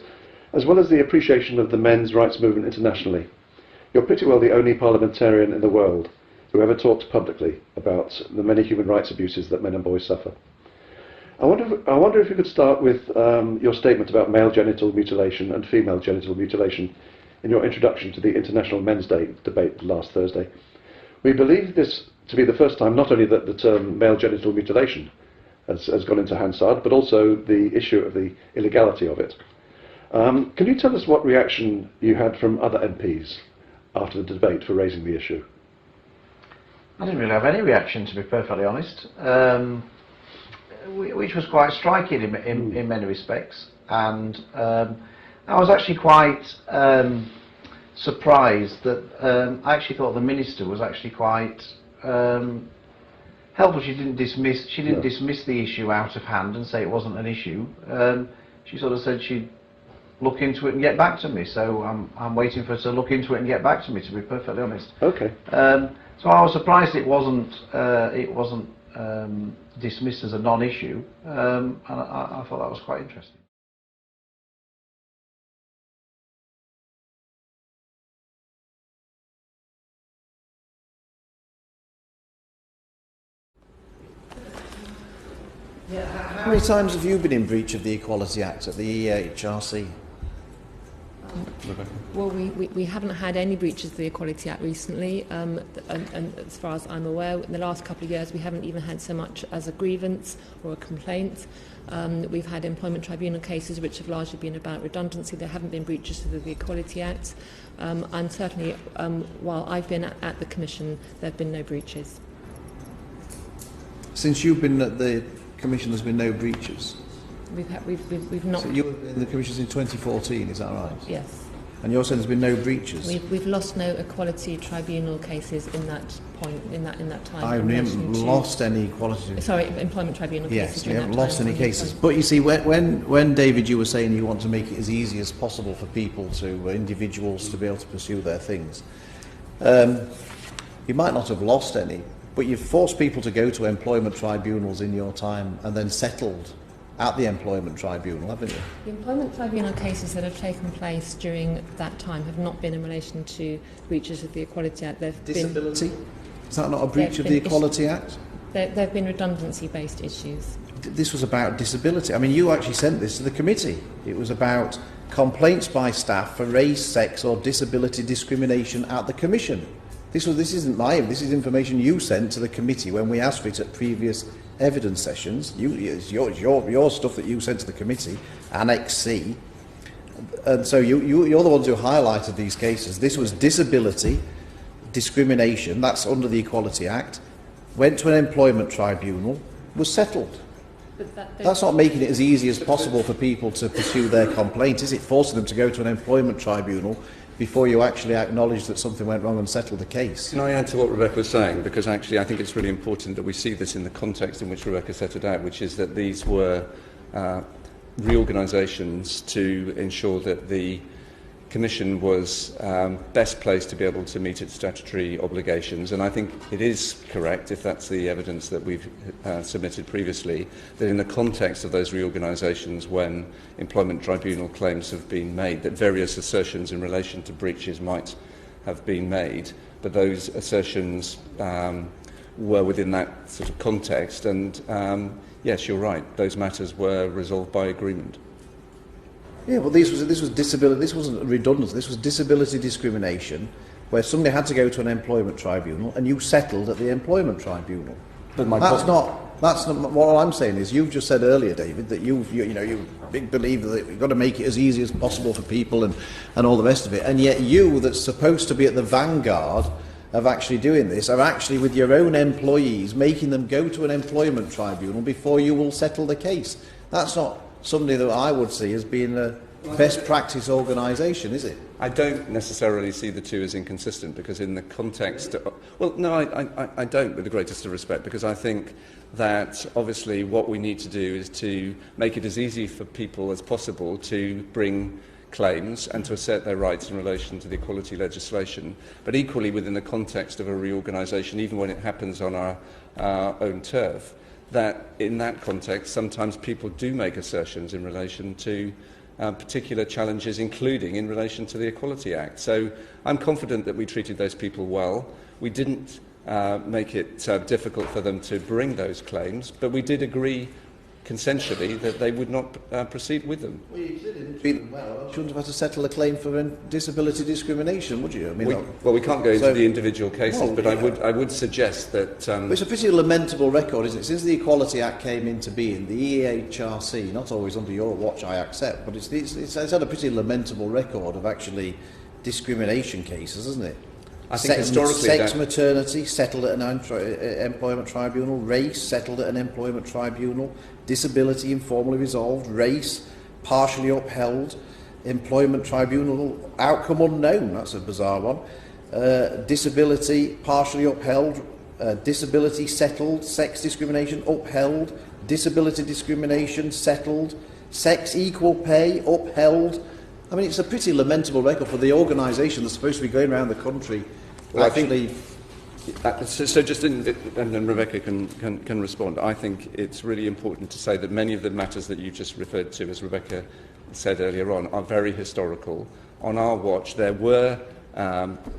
as well as the appreciation of the men's rights movement internationally. You're pretty well the only parliamentarian in the world who ever talked publicly about the many human rights abuses that men and boys suffer. I wonder if you could start with your statement about male genital mutilation and female genital mutilation in your introduction to the International Men's Day debate last Thursday. We believe this to be the first time not only that the term male genital mutilation has gone into Hansard, but also the issue of the illegality of it. Can you tell us what reaction you had from other MPs after the debate for raising the issue? I didn't really have any reaction, to be perfectly honest, which was quite striking in many respects. And I was actually quite surprised that I actually thought the minister was actually quite helpful. She didn't dismiss the issue out of hand and say it wasn't an issue. She sort of said she'd look into it and get back to me. So I'm waiting for her to look into it and get back to me, to be perfectly honest. Okay. So I was surprised it wasn't dismissed as a non-issue, and I thought that was quite interesting. How many times have you been in breach of the Equality Act at the EHRC? Well, we haven't had any breaches of the Equality Act recently, and as far as I'm aware, in the last couple of years we haven't even had so much as a grievance or a complaint. We've had employment tribunal cases which have largely been about redundancy. There haven't been breaches of the Equality Act, and certainly while I've been at the Commission, there have been no breaches. Since you've been at the Commission, there's been no breaches? We've not. So you were in the Commission in 2014, is that right? Yes. And you're saying there's been no breaches? We've lost no equality tribunal cases in that point, in that time. I haven't lost any equality. Sorry, employment tribunal cases. Yes, we haven't lost any cases. But you see, when David, you were saying you want to make it as easy as possible for people individuals to be able to pursue their things, You might not have lost any, but you've forced people to go to employment tribunals in your time and then settled at the employment tribunal, haven't you? The employment tribunal cases that have taken place during that time have not been in relation to breaches of the Equality Act. Disability? Is that not a breach of the Equality Act? There have been redundancy-based issues. This was about disability. I mean, you actually sent this to the committee. It was about complaints by staff for race, sex or disability discrimination at the Commission. This is information you sent to the committee when we asked for it at previous evidence sessions. It's your stuff that you sent to the committee, Annex C. And so you're the ones who highlighted these cases. This was disability, discrimination, that's under the Equality Act, went to an employment tribunal, was settled. That's not making it as easy as possible for people to pursue their complaint, is it? Forcing them to go to an employment tribunal before you actually acknowledge that something went wrong and settle the case. Can I add to what Rebecca was saying? Because actually I think it's really important that we see this in the context in which Rebecca set it out, which is that these were reorganisations to ensure that the Commission was best placed to be able to meet its statutory obligations. And I think it is correct, if that's the evidence that we've submitted previously, that in the context of those reorganisations, when employment tribunal claims have been made, that various assertions in relation to breaches might have been made, but those assertions were within that sort of context. And yes, you're right, those matters were resolved by agreement. Yeah, well, this was disability. This wasn't redundancy. This was disability discrimination, where somebody had to go to an employment tribunal, and you settled at the employment tribunal. But that's not what I'm saying. Is you've just said earlier, David, that you're a big believer that we've got to make it as easy as possible for people and all the rest of it. And yet you, that's supposed to be at the vanguard of actually doing this, are actually with your own employees making them go to an employment tribunal before you will settle the case. That's not somebody that I would see as being a best practice organisation, is it? I don't necessarily see the two as inconsistent, because in the context I don't, with the greatest of respect, because I think that obviously what we need to do is to make it as easy for people as possible to bring claims and to assert their rights in relation to the equality legislation, but equally within the context of a reorganisation, even when it happens on our own turf, that in that context sometimes people do make assertions in relation to particular challenges, including in relation to the Equality Act. So I'm confident that we treated those people well. We didn't make it difficult for them to bring those claims, but we did agree consensually that they would not proceed with them. Well, you didn't treat them well. You shouldn't have had to settle a claim for disability discrimination, would you? I mean, we can't go into the individual cases, but I would suggest that... it's a pretty lamentable record, isn't it? Since the Equality Act came into being, the EHRC, not always under your watch, I accept, but it's had a pretty lamentable record of actually discrimination cases, hasn't it? I think historically... Sex maternity, settled at an employment tribunal. Race, settled at an employment tribunal. Disability, informally resolved. Race, partially upheld. Employment tribunal, outcome unknown. That's a bizarre one. Disability, partially upheld. Disability, settled. Sex discrimination, upheld. Disability discrimination, settled. Sex equal pay, upheld. I mean, it's a pretty lamentable record for the organisation that's supposed to be going around the country. Well, actually, and then Rebecca can respond. I think it's really important to say that many of the matters that you just referred to, as Rebecca said earlier on, are very historical. On our watch, there were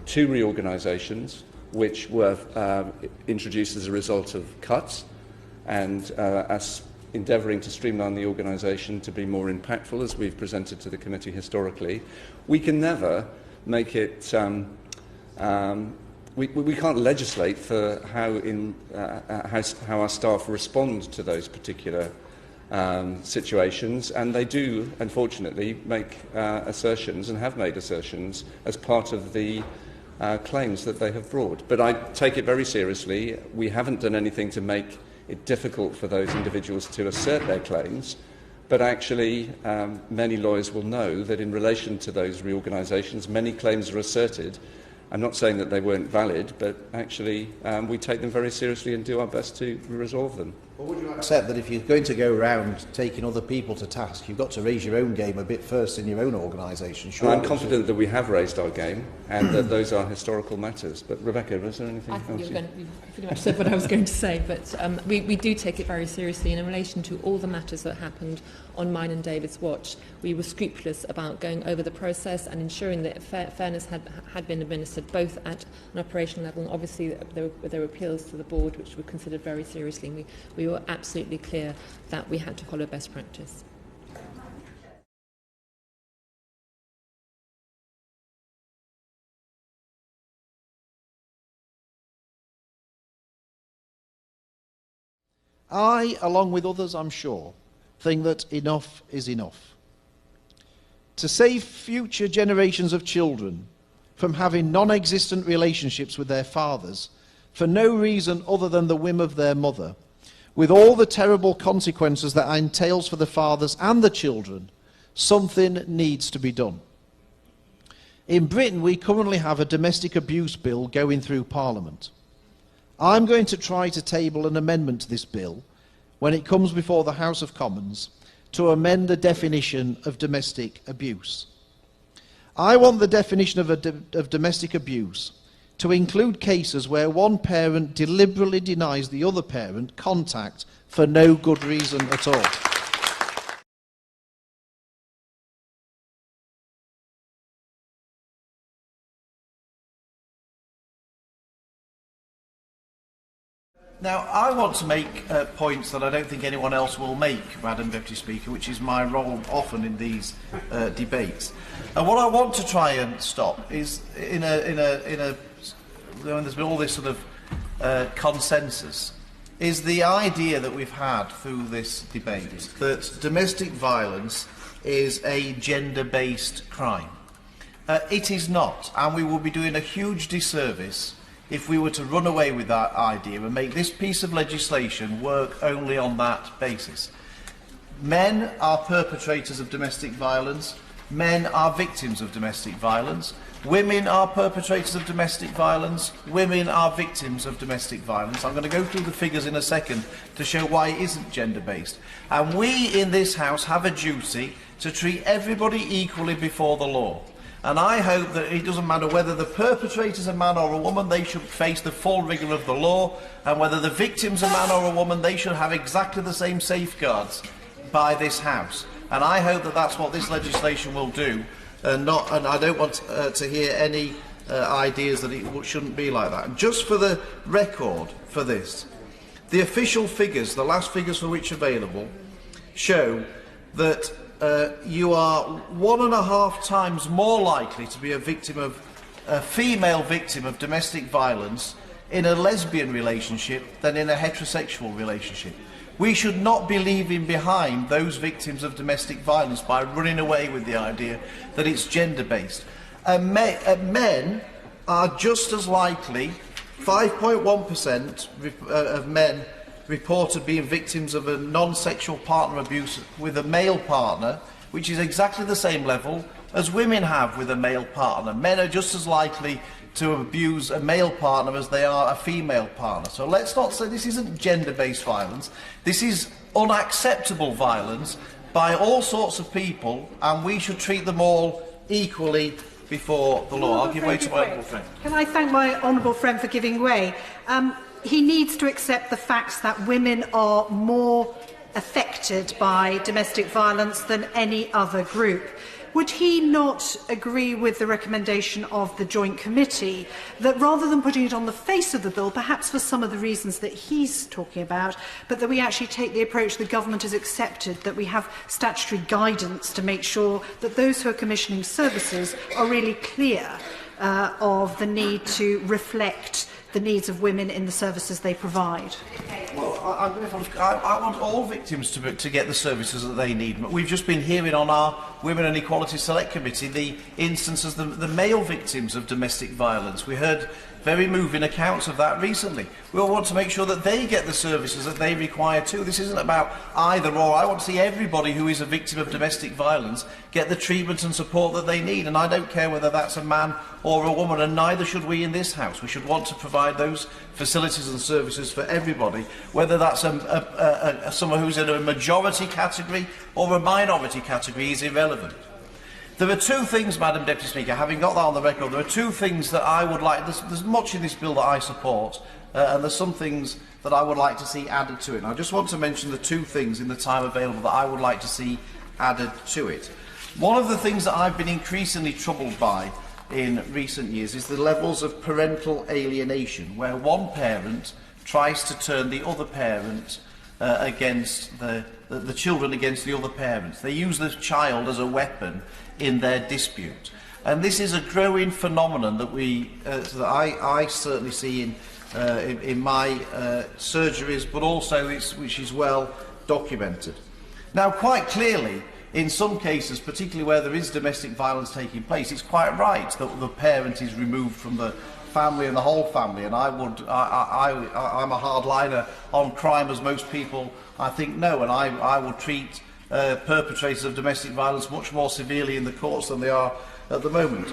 two reorganisations which were introduced as a result of cuts, and us endeavouring to streamline the organisation to be more impactful, as we've presented to the committee historically. We can never make it... we can't legislate for how our staff respond to those particular situations, and they do, unfortunately, make assertions and have made assertions as part of the claims that they have brought. But I take it very seriously. We haven't done anything to make it difficult for those individuals to assert their claims, but actually many lawyers will know that in relation to those reorganisations, many claims are asserted. I'm not saying that they weren't valid, but actually we take them very seriously and do our best to resolve them. Or would you accept that if you're going to go around taking other people to task, you've got to raise your own game a bit first in your own organisation? Sure. I'm confident that we have raised our game and that those are historical matters. But Rebecca, was there anything I think else? you pretty much said what I was going to say, but we do take it very seriously. And in relation to all the matters that happened on mine and David's watch, we were scrupulous about going over the process and ensuring that fairness had been administered both at an operational level, and obviously there were appeals to the board which were considered very seriously. And we were absolutely clear that we had to follow best practice. I, along with others I'm sure, think that enough is enough. To save future generations of children from having non-existent relationships with their fathers for no reason other than the whim of their mother, with all the terrible consequences that entails for the fathers and the children, something needs to be done. In Britain, we currently have a domestic abuse bill going through Parliament. I'm going to try to table an amendment to this bill when it comes before the House of Commons to amend the definition of domestic abuse. I want the definition of domestic abuse to include cases where one parent deliberately denies the other parent contact for no good reason at all. Now, I want to make points that I don't think anyone else will make, Madam Deputy Speaker, which is my role often in these debates. And what I want to try and stop is, when there's been all this sort of consensus, is the idea that we've had through this debate that domestic violence is a gender-based crime. It is not, and we will be doing a huge disservice if we were to run away with that idea and make this piece of legislation work only on that basis. Men are perpetrators of domestic violence. Men are victims of domestic violence. Women are perpetrators of domestic violence. Women are victims of domestic violence. I'm going to go through the figures in a second to show why it isn't gender-based. And we in this House have a duty to treat everybody equally before the law. And I hope that it doesn't matter whether the perpetrator is a man or a woman, they should face the full rigour of the law, and whether the victim's a man or a woman, they should have exactly the same safeguards by this House. And I hope that that's what this legislation will do, and I don't want to hear any ideas that it shouldn't be like that. And just for the record for this, the official figures, the last figures for which available, show that you are 1.5 times more likely to be a female victim of domestic violence in a lesbian relationship than in a heterosexual relationship. We should not be leaving behind those victims of domestic violence by running away with the idea that it's gender-based. Men are just as likely, 5.1% of men reported being victims of a non-sexual partner abuse with a male partner, which is exactly the same level as women have with a male partner. Men are just as likely to abuse a male partner as they are a female partner. So let's not say this isn't gender-based violence. This is unacceptable violence by all sorts of people, and we should treat them all equally before the law. I'll give way to my honourable friend. Can I thank my honourable friend for giving way? He needs to accept the facts that women are more affected by domestic violence than any other group. Would he not agree with the recommendation of the Joint Committee that rather than putting it on the face of the bill, perhaps for some of the reasons that he's talking about, but that we actually take the approach the government has accepted, that we have statutory guidance to make sure that those who are commissioning services are really clear of the need to reflect the needs of women in the services they provide? Well, I want all victims to get the services that they need. We've just been hearing on our Women and Equality Select Committee the instances, the male victims of domestic violence. We heard very moving accounts of that recently. We all want to make sure that they get the services that they require too. This isn't about either or. I want to see everybody who is a victim of domestic violence get the treatment and support that they need, and I don't care whether that's a man or a woman, and neither should we in this House. We should want to provide those facilities and services for everybody, whether that's someone who's in a majority category or a minority category is irrelevant. There are two things, Madam Deputy Speaker, having got that on the record, there are two things that I would like, there's much in this bill that I support, and there's some things that I would like to see added to it. And I just want to mention the two things in the time available that I would like to see added to it. One of the things that I've been increasingly troubled by in recent years is the levels of parental alienation, where one parent tries to turn the other parent against the children against the other parents. They use the child as a weapon in their dispute. And this is a growing phenomenon that I certainly see in my surgeries, but also which is well documented. Now, quite clearly, in some cases, particularly where there is domestic violence taking place, it's quite right that the parent is removed from the family and the whole family, and I'm a hardliner on crime, as most people I think know, and I would treat perpetrators of domestic violence much more severely in the courts than they are at the moment.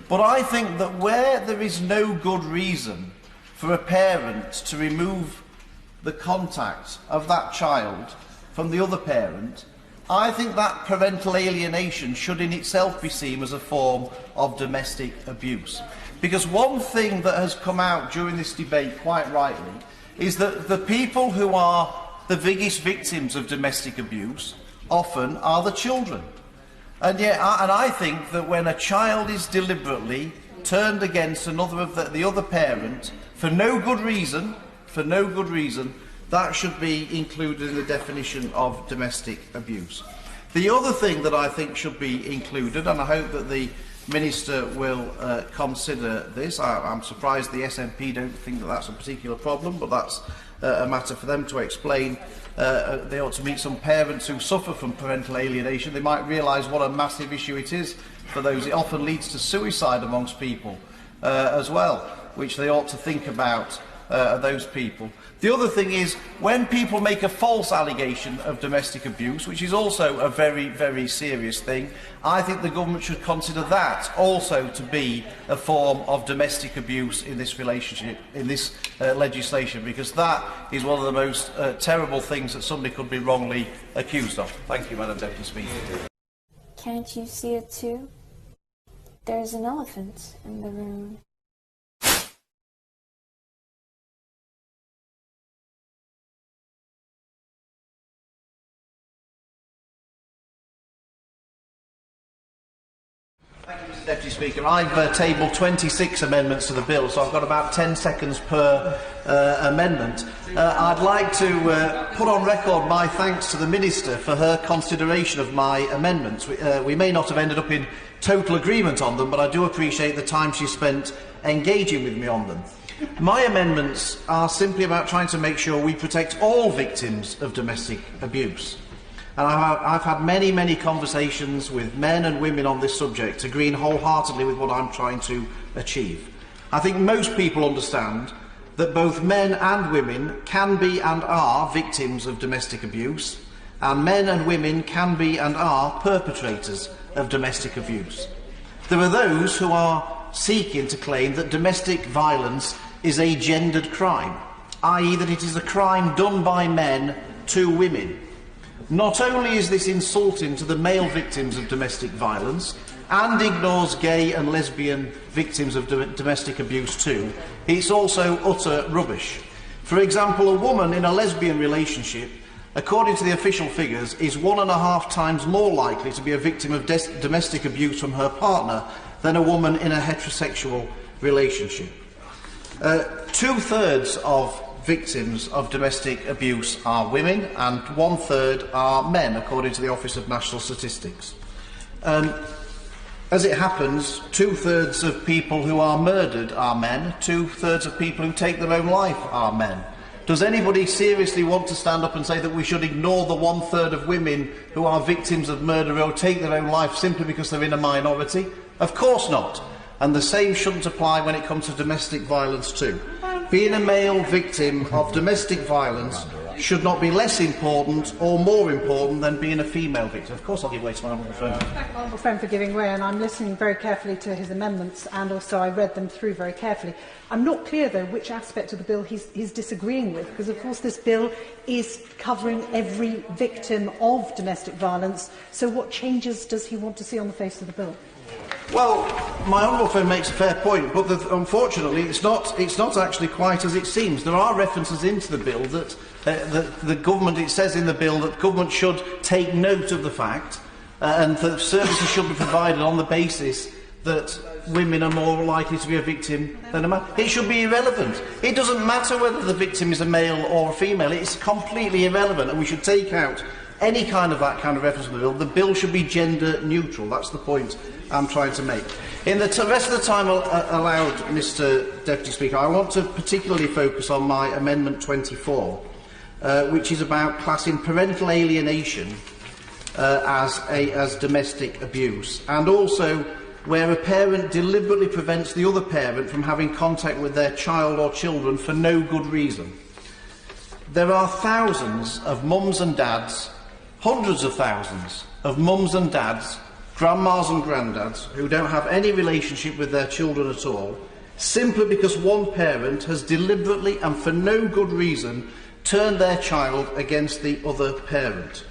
But I think that where there is no good reason for a parent to remove the contact of that child from the other parent, I think that parental alienation should in itself be seen as a form of domestic abuse. Because one thing that has come out during this debate, quite rightly, is that the people who are the biggest victims of domestic abuse often are the children. And I think that when a child is deliberately turned against another of the other parent for no good reason, that should be included in the definition of domestic abuse. The other thing that I think should be included, and I hope that the Minister will consider this. I'm surprised the SNP don't think that that's a particular problem, but that's a matter for them to explain. They ought to meet some parents who suffer from parental alienation. They might realise what a massive issue it is for those. It often leads to suicide amongst people as well, which they ought to think about, those people. The other thing is, when people make a false allegation of domestic abuse, which is also a very, very serious thing, I think the government should consider that also to be a form of domestic abuse in this relationship, in this legislation, because that is one of the most terrible things that somebody could be wrongly accused of. Thank you, Madam Deputy Speaker. Can't you see it too? There's an elephant in the room. Thank you, Mr. Deputy Speaker. I've tabled 26 amendments to the bill, so I've got about 10 seconds per amendment. I'd like to put on record my thanks to the Minister for her consideration of my amendments. We may not have ended up in total agreement on them, but I do appreciate the time she spent engaging with me on them. My amendments are simply about trying to make sure we protect all victims of domestic abuse. And I've had many, many conversations with men and women on this subject, agreeing wholeheartedly with what I'm trying to achieve. I think most people understand that both men and women can be and are victims of domestic abuse, and men and women can be and are perpetrators of domestic abuse. There are those who are seeking to claim that domestic violence is a gendered crime, i.e. that it is a crime done by men to women. Not only is this insulting to the male victims of domestic violence, and ignores gay and lesbian victims of domestic abuse too, it's also utter rubbish. For example, a woman in a lesbian relationship, according to the official figures, is 1.5 times more likely to be a victim of domestic abuse from her partner than a woman in a heterosexual relationship. 2/3 of victims of domestic abuse are women and 1/3 are men, according to the Office of National Statistics. As it happens, 2/3 of people who are murdered are men, 2/3 of people who take their own life are men. Does anybody seriously want to stand up and say that we should ignore the 1/3 of women who are victims of murder or take their own life simply because they're in a minority? Of course not. and the same shouldn't apply when it comes to domestic violence too. Being a male victim of domestic violence should not be less important or more important than being a female victim. Of course I'll give way to my honourable friend. Thank my honourable friend for giving way, and I'm listening very carefully to his amendments, and also I read them through very carefully. I'm not clear, though, which aspect of the bill he's disagreeing with, because, of course, this bill is covering every victim of domestic violence. So what changes does he want to see on the face of the bill? Well, my honourable friend makes a fair point, but unfortunately it's not actually quite as it seems. There are references into the bill that the government, it says in the bill that government should take note of the fact and that services should be provided on the basis that women are more likely to be a victim than a man. It should be irrelevant. It doesn't matter whether the victim is a male or a female. It's completely irrelevant, and we should take out any kind of that kind of reference in the bill. The bill should be gender neutral. That's the point I'm trying to make. In the rest of the time allowed, Mr Deputy Speaker, I want to particularly focus on my Amendment 24, which is about classing parental alienation as domestic abuse, and also where a parent deliberately prevents the other parent from having contact with their child or children for no good reason. There are thousands of mums and dads, hundreds of thousands of mums and dads, grandmas and granddads who don't have any relationship with their children at all, simply because one parent has deliberately and for no good reason turned their child against the other parent.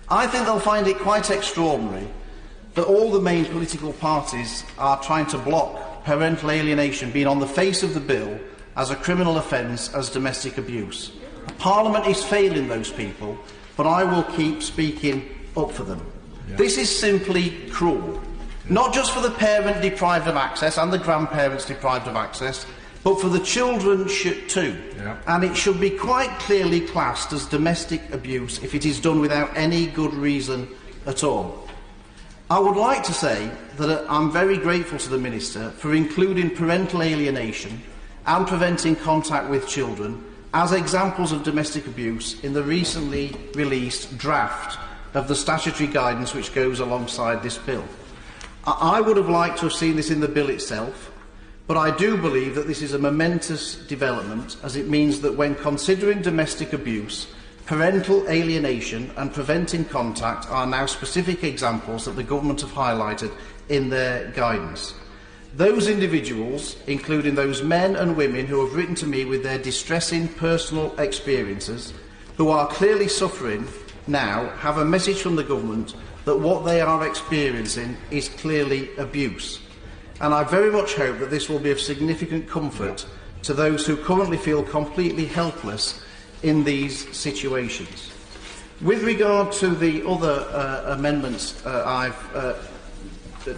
I think they'll find it quite extraordinary that all the main political parties are trying to block parental alienation being on the face of the bill as a criminal offence as domestic abuse. Parliament is failing those people, but I will keep speaking up for them. Yeah. This is simply cruel, not just for the parent deprived of access and the grandparents deprived of access, but for the children too. Yeah. And it should be quite clearly classed as domestic abuse if it is done without any good reason at all. I would like to say that I'm very grateful to the Minister for including parental alienation and preventing contact with children as examples of domestic abuse in the recently released draft of the statutory guidance which goes alongside this bill. I would have liked to have seen this in the bill itself, but I do believe that this is a momentous development, as it means that when considering domestic abuse, parental alienation and preventing contact are now specific examples that the government have highlighted in their guidance. Those individuals, including those men and women who have written to me with their distressing personal experiences, who are clearly suffering now, have a message from the government that what they are experiencing is clearly abuse. And I very much hope that this will be of significant comfort to those who currently feel completely helpless in these situations. With regard to the other amendments I've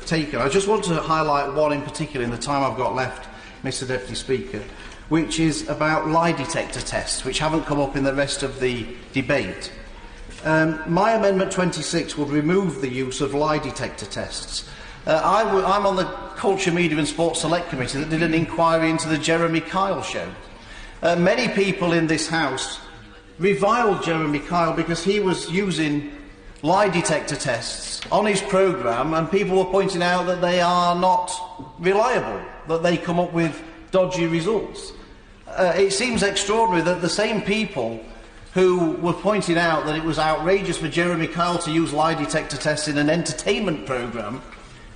taken, I just want to highlight one in particular in the time I've got left, Mr Deputy Speaker, which is about lie detector tests, which haven't come up in the rest of the debate. My Amendment 26 would remove the use of lie detector tests. I'm on the Culture, Media and Sports Select Committee that did an inquiry into the Jeremy Kyle show. Many people in this House reviled Jeremy Kyle because he was using lie detector tests on his programme, and people were pointing out that they are not reliable, that they come up with dodgy results. It seems extraordinary that the same people who were pointing out that it was outrageous for Jeremy Kyle to use lie detector tests in an entertainment programme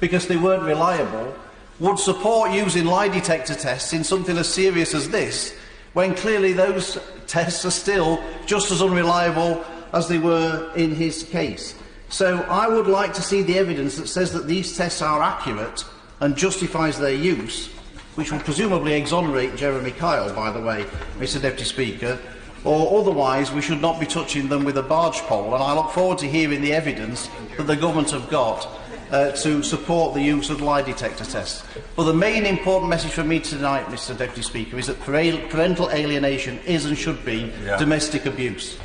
because they weren't reliable would support using lie detector tests in something as serious as this, when clearly those tests are still just as unreliable as they were in his case. So I would like to see the evidence that says that these tests are accurate and justifies their use, which will presumably exonerate Jeremy Kyle, by the way, Mr Deputy Speaker, or otherwise we should not be touching them with a barge pole, and I look forward to hearing the evidence that the government have got to support the use of lie detector tests. But the main important message for me tonight, Mr Deputy Speaker, is that parental alienation is and should be domestic abuse.